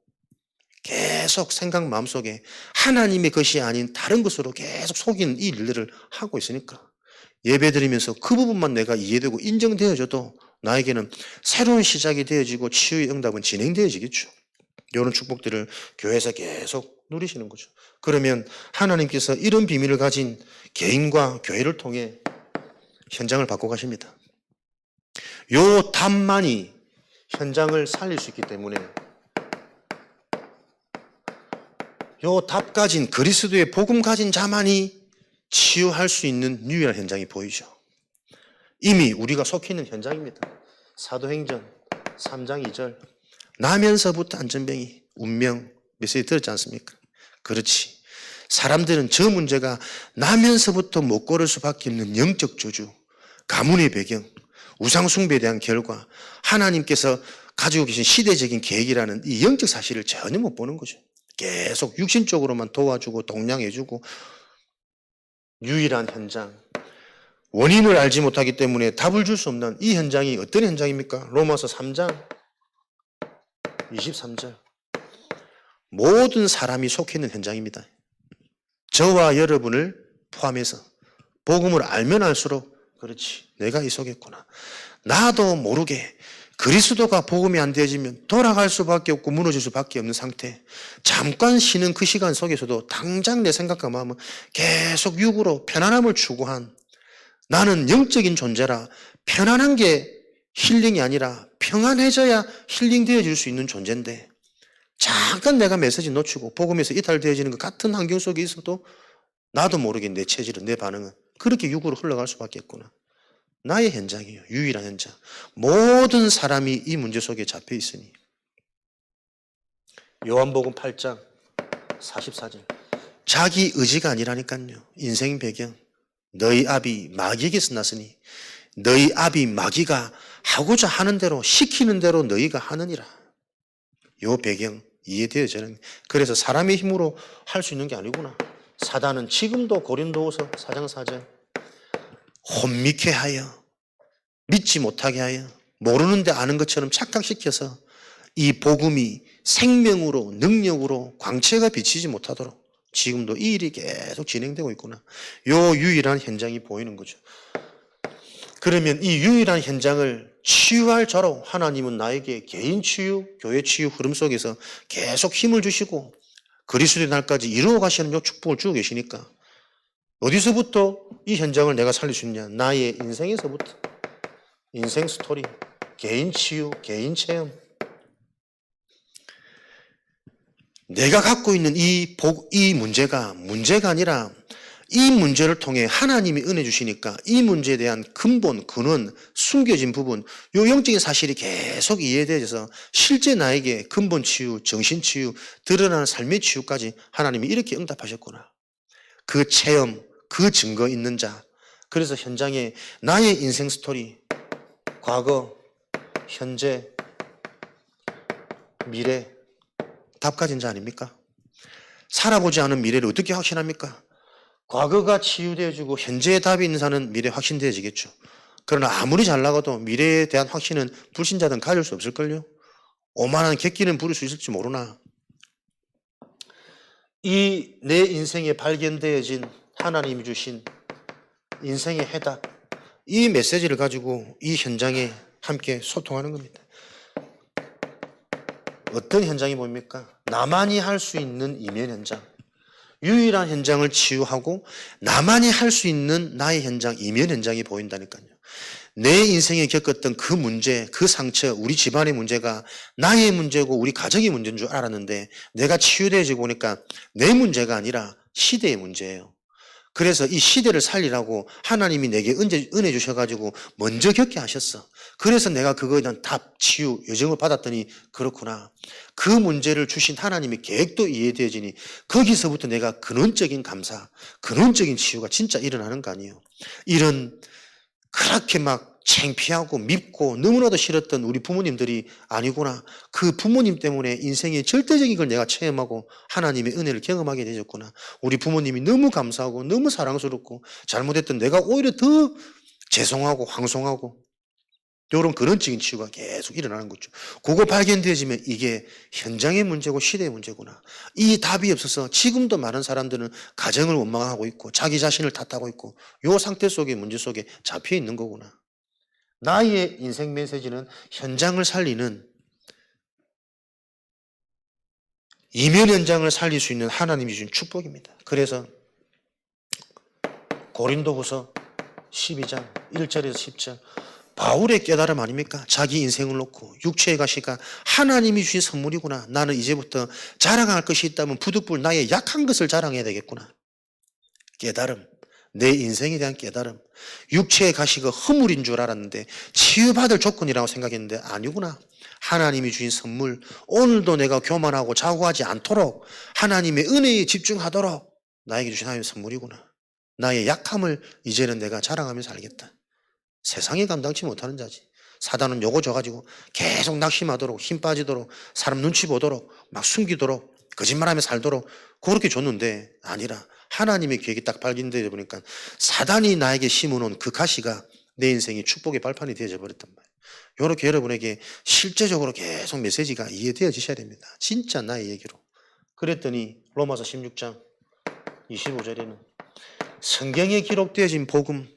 계속 생각 마음속에 하나님의 것이 아닌 다른 것으로 계속 속이는 이 일들을 하고 있으니까 예배드리면서 그 부분만 내가 이해되고 인정되어져도 나에게는 새로운 시작이 되어지고 치유의 응답은 진행되어지겠죠. 이런 축복들을 교회에서 계속 누리시는 거죠. 그러면 하나님께서 이런 비밀을 가진 개인과 교회를 통해 현장을 바꿔 가십니다. 요 답만이 현장을 살릴 수 있기 때문에 요 답 가진 그리스도의 복음 가진 자만이 치유할 수 있는 유일한 현장이 보이죠. 이미 우리가 속해 있는 현장입니다. 사도행전 3장 2절 나면서부터 안전병이 운명 메시지 들었지 않습니까? 그렇지. 사람들은 저 문제가 나면서부터 못 걸을 수밖에 없는 영적 저주, 가문의 배경, 우상숭배에 대한 결과, 하나님께서 가지고 계신 시대적인 계획이라는 이 영적 사실을 전혀 못 보는 거죠. 계속 육신적으로만 도와주고 동냥해주고 유일한 현장, 원인을 알지 못하기 때문에 답을 줄 수 없는 이 현장이 어떤 현장입니까? 로마서 3장 23절 모든 사람이 속해 있는 현장입니다. 저와 여러분을 포함해서 복음을 알면 알수록 그렇지 내가 이 속에 있구나. 나도 모르게 그리스도가 복음이 안 되어지면 돌아갈 수밖에 없고 무너질 수밖에 없는 상태. 잠깐 쉬는 그 시간 속에서도 당장 내 생각과 마음은 계속 육으로 편안함을 추구한 나는 영적인 존재라 편안한 게 힐링이 아니라 평안해져야 힐링되어질 수 있는 존재인데 잠깐 내가 메시지 놓치고 복음에서 이탈되어지는 것 같은 환경 속에 있어도 나도 모르게 내 체질은 내 반응은 그렇게 육으로 흘러갈 수밖에 없구나. 나의 현장이에요. 유일한 현장. 모든 사람이 이 문제 속에 잡혀 있으니. 요한복음 8장 44절 자기 의지가 아니라니까요. 인생 배경 너희 아비 마귀에게서 났으니 너희 아비 마귀가 하고자 하는 대로 시키는 대로 너희가 하느니라. 요 배경 이해되어져요. 그래서 사람의 힘으로 할 수 있는 게 아니구나. 사단은 지금도 고린도후서 4장 4절 혼미케 하여 믿지 못하게 하여 모르는데 아는 것처럼 착각시켜서 이 복음이 생명으로 능력으로 광채가 비치지 못하도록 지금도 이 일이 계속 진행되고 있구나. 요 유일한 현장이 보이는 거죠. 그러면 이 유일한 현장을 치유할 자로 하나님은 나에게 개인 치유, 교회 치유 흐름 속에서 계속 힘을 주시고 그리스도의 날까지 이루어 가시는 요 축복을 주고 계시니까 어디서부터 이 현장을 내가 살릴 수 있냐? 나의 인생에서부터. 인생 스토리, 개인 치유, 개인 체험. 내가 갖고 있는 이 문제가 아니라 이 문제를 통해 하나님이 은혜 주시니까 이 문제에 대한 근본, 근원, 숨겨진 부분, 요 영적인 사실이 계속 이해되어서 실제 나에게 근본 치유, 정신 치유, 드러나는 삶의 치유까지 하나님이 이렇게 응답하셨구나. 그 체험, 그 증거 있는 자. 그래서 현장에 나의 인생 스토리, 과거, 현재, 미래, 답 가진 자 아닙니까? 살아보지 않은 미래를 어떻게 확신합니까? 과거가 치유되어지고 현재의 답이 있는 자는 미래 확신되어지겠죠. 그러나 아무리 잘 나가도 미래에 대한 확신은 불신자들은 가질 수 없을걸요. 오만한 객기는 부릴 수 있을지 모르나. 이 내 인생에 발견되어진 하나님이 주신 인생의 해답, 이 메시지를 가지고 이 현장에 함께 소통하는 겁니다. 어떤 현장이 보입니까? 나만이 할 수 있는 이면 현장. 유일한 현장을 치유하고 나만이 할 수 있는 나의 현장, 이면 현장이 보인다니까요. 내 인생에 겪었던 그 문제, 그 상처, 우리 집안의 문제가 나의 문제고 우리 가정의 문제인 줄 알았는데 내가 치유되어지고 보니까 내 문제가 아니라 시대의 문제예요. 그래서 이 시대를 살리라고 하나님이 내게 은혜 주셔가지고 먼저 겪게 하셨어. 그래서 내가 그거에 대한 답, 치유, 여정을 받았더니 그렇구나. 그 문제를 주신 하나님의 계획도 이해되어지니 거기서부터 내가 근원적인 감사, 근원적인 치유가 진짜 일어나는 거 아니에요. 이런 그렇게 막 창피하고 밉고 너무나도 싫었던 우리 부모님들이 아니구나. 그 부모님 때문에 인생의 절대적인 걸 내가 체험하고 하나님의 은혜를 경험하게 되었구나. 우리 부모님이 너무 감사하고 너무 사랑스럽고 잘못했던 내가 오히려 더 죄송하고 황송하고 이런 근원적인 치유가 계속 일어나는 거죠. 그거 발견되어지면 이게 현장의 문제고 시대의 문제구나. 이 답이 없어서 지금도 많은 사람들은 가정을 원망하고 있고 자기 자신을 탓하고 있고 이 상태 속에 문제 속에 잡혀 있는 거구나. 나의 인생 메시지는 현장을 살리는 이면 현장을 살릴 수 있는 하나님이 주신 축복입니다. 그래서 고린도후서 12장 1절에서 10절 바울의 깨달음 아닙니까? 자기 인생을 놓고 육체의 가시가 하나님이 주신 선물이구나. 나는 이제부터 자랑할 것이 있다면 부득불 나의 약한 것을 자랑해야 되겠구나. 깨달음. 내 인생에 대한 깨달음. 육체의 가시가 허물인 줄 알았는데 치유받을 조건이라고 생각했는데 아니구나. 하나님이 주신 선물. 오늘도 내가 교만하고 자고하지 않도록 하나님의 은혜에 집중하도록 나에게 주신 하나님의 선물이구나. 나의 약함을 이제는 내가 자랑하면서 살겠다. 세상이 감당치 못하는 자지. 사단은 요거 줘가지고 계속 낙심하도록 힘 빠지도록 사람 눈치 보도록 막 숨기도록 거짓말하며 살도록 그렇게 줬는데 아니라 하나님의 계획이 딱 발견되어 보니까 사단이 나에게 심어놓은 그 가시가 내 인생의 축복의 발판이 되어져 버렸단 말이에요. 이렇게 여러분에게 실제적으로 계속 메시지가 이해되어지셔야 됩니다. 진짜 나의 얘기로. 그랬더니 로마서 16장 25절에는 성경에 기록되어진 복음,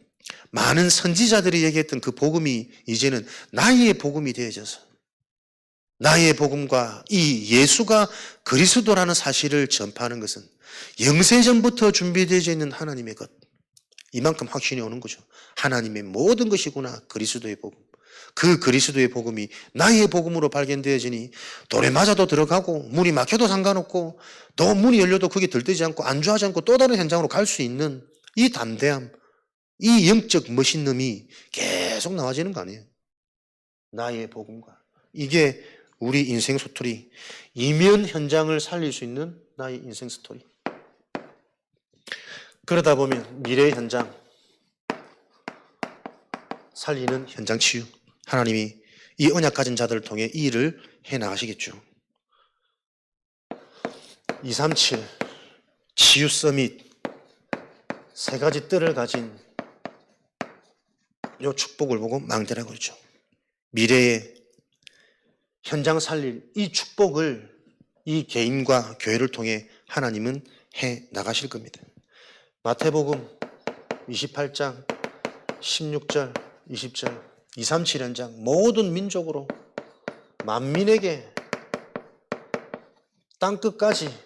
많은 선지자들이 얘기했던 그 복음이 이제는 나의 복음이 되어져서 나의 복음과 이 예수가 그리스도라는 사실을 전파하는 것은 영세전부터 준비되어 있는 하나님의 것. 이만큼 확신이 오는 거죠. 하나님의 모든 것이구나. 그리스도의 복음. 그 그리스도의 복음이 나의 복음으로 발견되어지니 돌에 맞아도 들어가고 문이 막혀도 상관없고 또 문이 열려도 그게 들뜨지 않고 안주하지 않고 또 다른 현장으로 갈 수 있는 이 담대함, 이 영적 멋있음이 계속 나와지는 거 아니에요. 나의 복음과. 이게 우리 인생 스토리, 이면 현장을 살릴 수 있는 나의 인생 스토리. 그러다 보면 미래의 현장, 살리는 현장 치유. 하나님이 이 언약 가진 자들을 통해 이 일을 해나가시겠죠. 237 치유 서밋 세 가지 뜰을 가진 이 축복을 보고 망대라고 그러죠. 미래의 현장 살릴 이 축복을 이 개인과 교회를 통해 하나님은 해 나가실 겁니다. 마태복음 28장 16절 20절 237 현장 모든 민족으로 만민에게 땅끝까지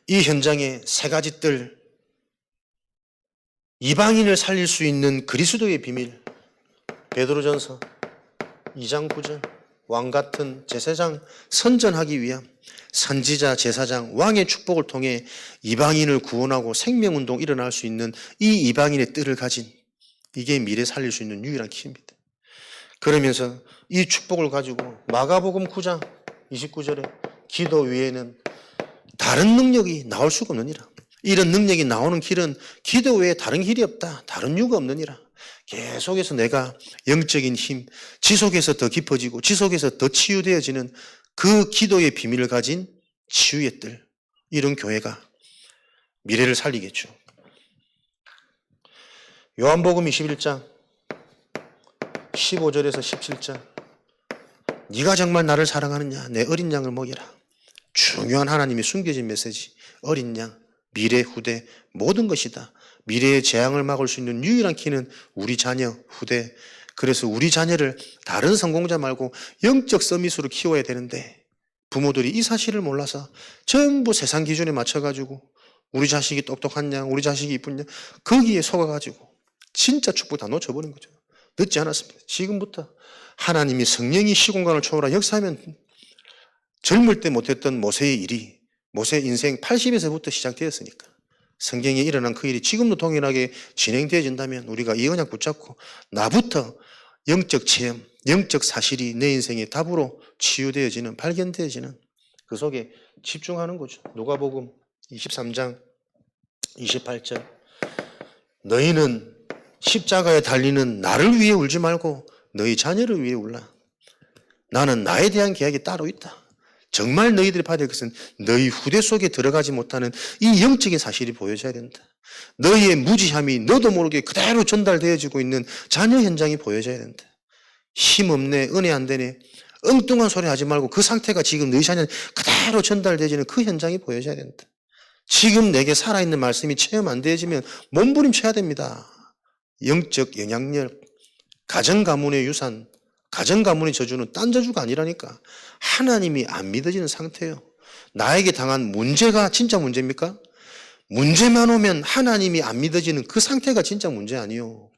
이 현장에 세 가지 뜰 이방인을 살릴 수 있는 그리스도의 비밀 베드로전서 2장 9절 왕 같은 제사장 선전하기 위함 선지자 제사장 왕의 축복을 통해 이방인을 구원하고 생명운동 일어날 수 있는 이 이방인의 뜰을 가진 이게 미래 살릴 수 있는 유일한 키입니다. 그러면서 이 축복을 가지고 마가복음 9장 29절에 기도 외에는 다른 능력이 나올 수가 없느니라. 이런 능력이 나오는 길은 기도 외에 다른 길이 없다. 다른 이유가 없느니라. 계속해서 내가 영적인 힘, 지속해서 더 깊어지고 지속해서 더 치유되어지는 그 기도의 비밀을 가진 치유의 뜰. 이런 교회가 미래를 살리겠죠. 요한복음 21장 15절에서 17절 네가 정말 나를 사랑하느냐 내 어린 양을 먹여라. 중요한 하나님이 숨겨진 메시지. 어린 양, 미래, 후대 모든 것이다. 미래의 재앙을 막을 수 있는 유일한 키는 우리 자녀, 후대. 그래서 우리 자녀를 다른 성공자 말고 영적 서밋으로 키워야 되는데 부모들이 이 사실을 몰라서 전부 세상 기준에 맞춰가지고 우리 자식이 똑똑하냐, 우리 자식이 이쁘냐, 거기에 속아가지고 진짜 축복 다 놓쳐버린 거죠. 늦지 않았습니다. 지금부터 하나님이 성령이 시공간을 초월한 역사하면 젊을 때 못했던 모세의 일이 모세 인생 80에서부터 시작되었으니까 성경에 일어난 그 일이 지금도 동일하게 진행되어진다면 우리가 이 언약 붙잡고 나부터 영적 체험, 영적 사실이 내 인생의 답으로 치유되어지는, 발견되어지는 그 속에 집중하는 거죠. 누가복음 23장 28절 너희는 십자가에 달리는 나를 위해 울지 말고 너희 자녀를 위해 울라. 나는 나에 대한 계약이 따로 있다. 정말 너희들이 받아야 될 것은 너희 후대 속에 들어가지 못하는 이 영적인 사실이 보여져야 된다. 너희의 무지함이 너도 모르게 그대로 전달되어지고 있는 자녀 현장이 보여져야 된다. 힘없네, 은혜 안 되네, 엉뚱한 소리 하지 말고 그 상태가 지금 너희 자녀 그대로 전달되어지는 그 현장이 보여져야 된다. 지금 내게 살아있는 말씀이 체험 안 되어지면 몸부림쳐야 됩니다. 영적 영향력, 가정가문의 유산, 가정가문의 저주는 딴 저주가 아니라니까. 하나님이 안 믿어지는 상태예요. 나에게 당한 문제가 진짜 문제입니까? 문제만 오면 하나님이 안 믿어지는 그 상태가 진짜 문제 아니요.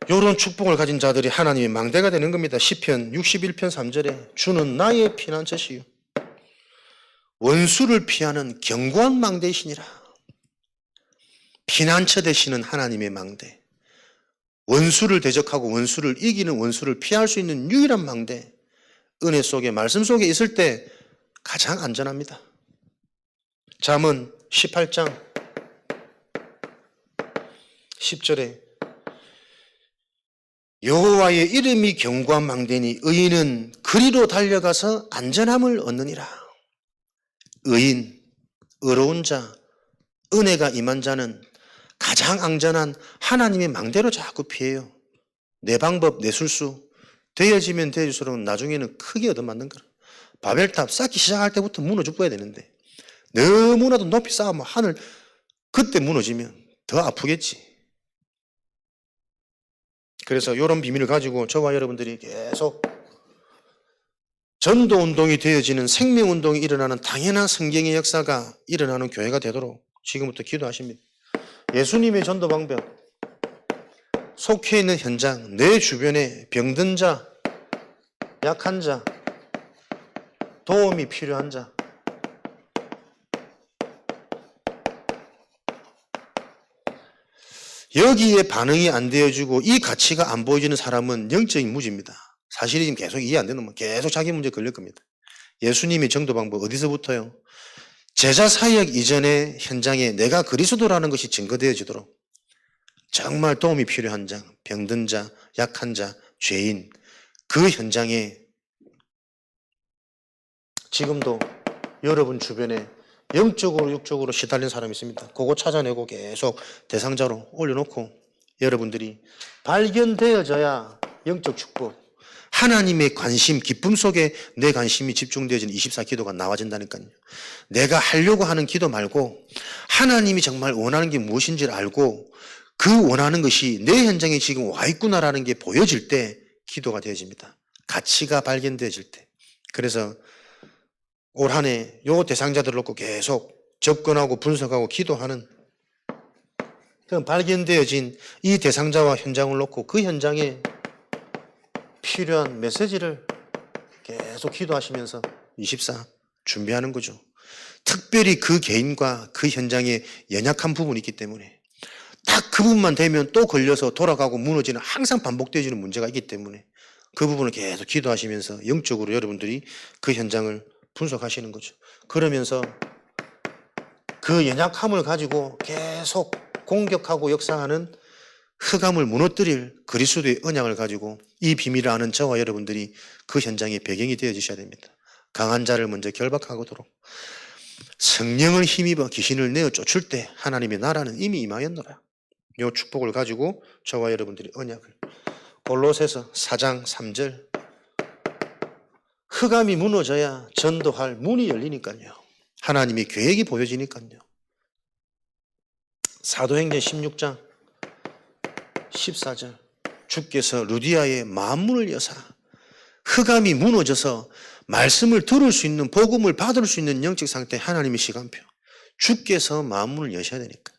이런 축복을 가진 자들이 하나님의 망대가 되는 겁니다. 시편 61편 3절에 주는 나의 피난처시요 원수를 피하는 견고한 망대이시니라. 피난처 되시는 하나님의 망대, 원수를 대적하고 원수를 이기는, 원수를 피할 수 있는 유일한 망대, 은혜 속에 말씀 속에 있을 때 가장 안전합니다. 잠언 18장 10절에 여호와의 이름이 견고한 망대니 의인은 그리로 달려가서 안전함을 얻느니라. 의인, 의로운 자, 은혜가 임한 자는 가장 안전한 하나님의 망대로 자꾸 피해요. 내 방법, 내 술수 되어지면 되어질수록 나중에는 크게 얻어맞는 거라. 바벨탑 쌓기 시작할 때부터 무너져 버려야 되는데 너무나도 높이 쌓으면 하늘, 그때 무너지면 더 아프겠지. 그래서 이런 비밀을 가지고 저와 여러분들이 계속 전도운동이 되어지는, 생명운동이 일어나는 당연한 성경의 역사가 일어나는 교회가 되도록 지금부터 기도하십니다. 예수님의 전도 방법, 속해 있는 현장, 내 주변에 병든 자, 약한 자, 도움이 필요한 자, 여기에 반응이 안 되어지고 이 가치가 안 보여지는 사람은 영적인 무지입니다. 사실이 지금 계속 이해 안 되는 건 계속 자기 문제 걸릴 겁니다. 예수님의 전도 방법 어디서부터요? 제자 사역 이전의 현장에 내가 그리스도라는 것이 증거되어지도록 정말 도움이 필요한 자, 병든 자, 약한 자, 죄인, 그 현장에 지금도 여러분 주변에 영적으로 육적으로 시달린 사람이 있습니다. 그거 찾아내고 계속 대상자로 올려놓고 여러분들이 발견되어져야 영적 축복, 하나님의 관심, 기쁨 속에 내 관심이 집중되어지는 24 기도가 나와진다니까요. 내가 하려고 하는 기도 말고 하나님이 정말 원하는 게 무엇인지를 알고 그 원하는 것이 내 현장에 지금 와 있구나라는 게 보여질 때 기도가 되어집니다. 가치가 발견되어질 때. 그래서 올 한 해 요 대상자들을 놓고 계속 접근하고 분석하고 기도하는, 그럼 발견되어진 이 대상자와 현장을 놓고 그 현장에 필요한 메시지를 계속 기도하시면서 24 준비하는 거죠. 특별히 그 개인과 그 현장에 연약한 부분이 있기 때문에 딱 그 부분만 되면 또 걸려서 돌아가고 무너지는, 항상 반복되어지는 문제가 있기 때문에 그 부분을 계속 기도하시면서 영적으로 여러분들이 그 현장을 분석하시는 거죠. 그러면서 그 연약함을 가지고 계속 공격하고 역사하는 흑암을 무너뜨릴 그리스도의 언약을 가지고 이 비밀을 아는 저와 여러분들이 그 현장의 배경이 되어주셔야 됩니다. 강한 자를 먼저 결박하도록 성령을 힘입어 귀신을 내어 쫓을 때 하나님의 나라는 이미 임하였노라. 이 축복을 가지고 저와 여러분들이 언약을, 골로새서 4장 3절, 흑암이 무너져야 전도할 문이 열리니까요. 하나님의 계획이 보여지니까요. 사도행전 16장 14절, 주께서 루디아의 만문을 여사 흑암이 무너져서 말씀을 들을 수 있는, 복음을 받을 수 있는 영적 상태, 하나님의 시간표. 주께서 마음문을 여셔야 되니까.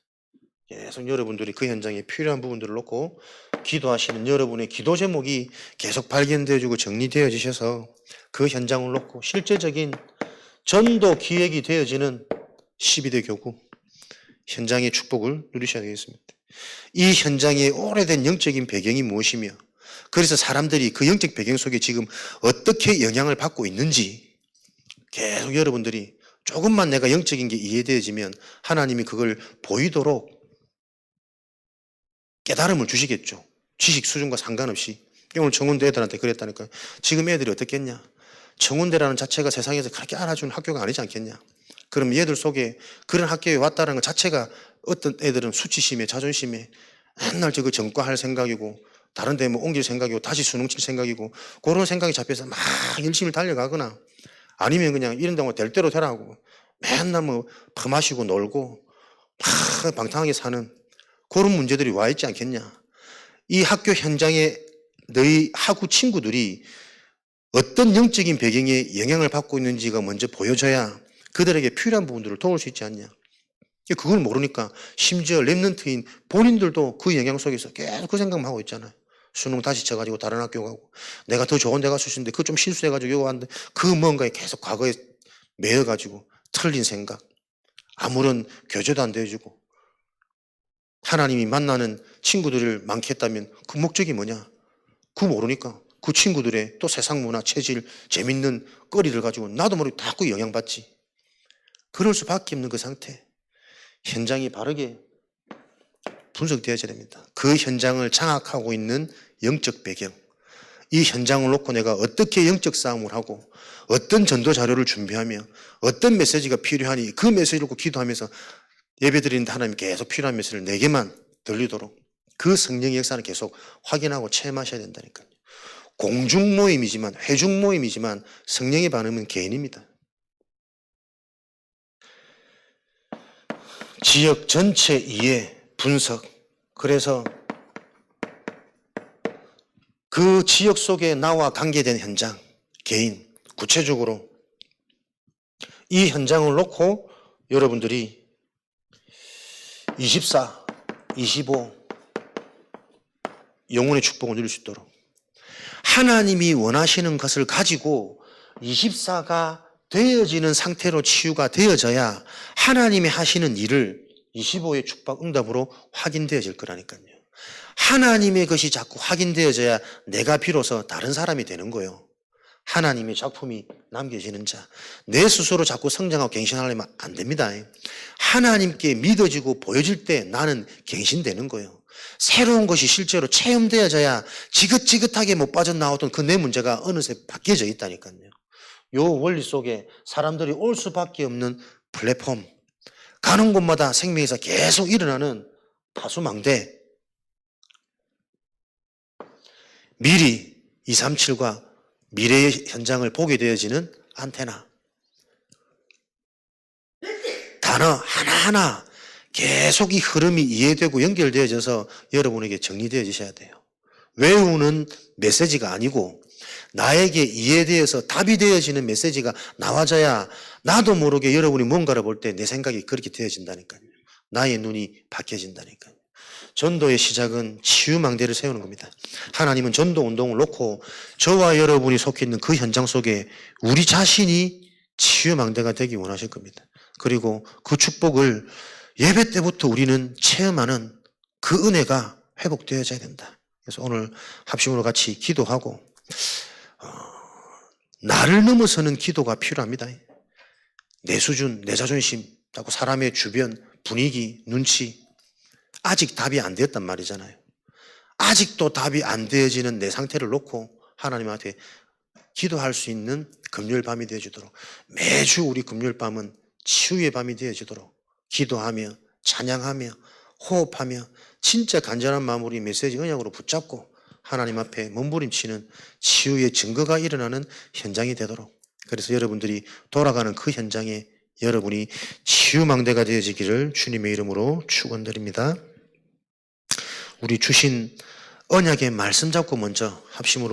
계속 여러분들이 그 현장에 필요한 부분들을 놓고 기도하시는 여러분의 기도 제목이 계속 발견되어지고 정리되어지셔서 그 현장을 놓고 실제적인 전도 기획이 되어지는 12대 교구 현장의 축복을 누리셔야 되겠습니다. 이 현장의 오래된 영적인 배경이 무엇이며, 그래서 사람들이 그 영적 배경 속에 지금 어떻게 영향을 받고 있는지 계속 여러분들이 조금만 내가 영적인 게 이해되어지면 하나님이 그걸 보이도록 깨달음을 주시겠죠. 지식 수준과 상관없이. 오늘 청운대 애들한테 그랬다니까. 지금 애들이 어떻겠냐. 청운대라는 자체가 세상에서 그렇게 알아주는 학교가 아니지 않겠냐. 그럼 얘들 속에 그런 학교에 왔다는 것 자체가 어떤 애들은 수치심에 자존심에 맨날 저거 전과할 생각이고 다른 데 뭐 옮길 생각이고 다시 수능 칠 생각이고 그런 생각이 잡혀서 막 열심히 달려가거나 아니면 그냥 이런 데만 될 대로 되라고 맨날 뭐 퍼마시고 놀고 막 방탕하게 사는 그런 문제들이 와 있지 않겠냐. 이 학교 현장에 너희 하구 친구들이 어떤 영적인 배경에 영향을 받고 있는지가 먼저 보여져야 그들에게 필요한 부분들을 도울 수 있지 않냐. 그걸 모르니까 심지어 랩런트인 본인들도 그 영향 속에서 계속 그 생각만 하고 있잖아요. 수능 다시 쳐가지고 다른 학교 가고 내가 더 좋은 데 갈 수 있는데 그거 좀 실수해가지고 이거 하는데 그 뭔가에 계속 과거에 매여가지고 틀린 생각, 아무런 교제도 안 되어주고 하나님이 만나는 친구들을 많게 했다면 그 목적이 뭐냐? 그거 모르니까 그 친구들의 또 세상 문화, 체질, 재밌는 거리를 가지고 나도 모르게 자꾸 영향받지. 그럴 수밖에 없는 그 상태. 현장이 바르게 분석되어져야 됩니다. 그 현장을 장악하고 있는 영적 배경, 이 현장을 놓고 내가 어떻게 영적 싸움을 하고 어떤 전도 자료를 준비하며 어떤 메시지가 필요하니 그 메시지를 놓고 기도하면서 예배드리는데 하나님 계속 필요한 메시지를 내게만 들리도록 그 성령의 역사를 계속 확인하고 체험하셔야 된다니까요. 공중 모임이지만 회중 모임이지만 성령의 반응은 개인입니다. 지역 전체 이해, 분석. 그래서 그 지역 속에 나와 관계된 현장, 개인, 구체적으로 이 현장을 놓고 여러분들이 24, 25 영혼의 축복을 누릴 수 있도록 하나님이 원하시는 것을 가지고 24가 되어지는 상태로 치유가 되어져야 하나님이 하시는 일을 25의 축복 응답으로 확인되어질 거라니까요. 하나님의 것이 자꾸 확인되어져야 내가 비로소 다른 사람이 되는 거예요. 하나님의 작품이 남겨지는 자. 내 스스로 자꾸 성장하고 갱신하려면 안 됩니다. 하나님께 믿어지고 보여질 때 나는 갱신되는 거예요. 새로운 것이 실제로 체험되어져야 지긋지긋하게 못 빠져나오던 그 내 문제가 어느새 바뀌어져 있다니까요. 요 원리 속에 사람들이 올 수밖에 없는 플랫폼, 가는 곳마다 생명에서 계속 일어나는 파수망대, 미리 237과 미래의 현장을 보게 되어지는 안테나, 단어 하나하나 계속 이 흐름이 이해되고 연결되어져서 여러분에게 정리되어지셔야 돼요. 외우는 메시지가 아니고 나에게 이해되어서 답이 되어지는 메시지가 나와져야 나도 모르게 여러분이 뭔가를 볼 때 내 생각이 그렇게 되어진다니까요. 나의 눈이 바뀌어진다니까요. 전도의 시작은 치유망대를 세우는 겁니다. 하나님은 전도 운동을 놓고 저와 여러분이 속해 있는 그 현장 속에 우리 자신이 치유망대가 되기 원하실 겁니다. 그리고 그 축복을 예배 때부터 우리는 체험하는 그 은혜가 회복되어져야 된다. 그래서 오늘 합심으로 같이 기도하고 나를 넘어서는 기도가 필요합니다. 내 수준, 내 자존심, 자꾸 사람의 주변, 분위기, 눈치 아직 답이 안 되었단 말이잖아요. 아직도 답이 안 되어지는 내 상태를 놓고 하나님한테 기도할 수 있는 금요일 밤이 되어주도록 매주 우리 금요일 밤은 치유의 밤이 되어주도록 기도하며 찬양하며 호흡하며 진짜 간절한 마음으로 이 메시지 언약으로 붙잡고 하나님 앞에 몸부림치는 치유의 증거가 일어나는 현장이 되도록, 그래서 여러분들이 돌아가는 그 현장에 여러분이 치유망대가 되어지기를 주님의 이름으로 축원드립니다. 우리 주신 언약의 말씀 잡고 먼저 합심으로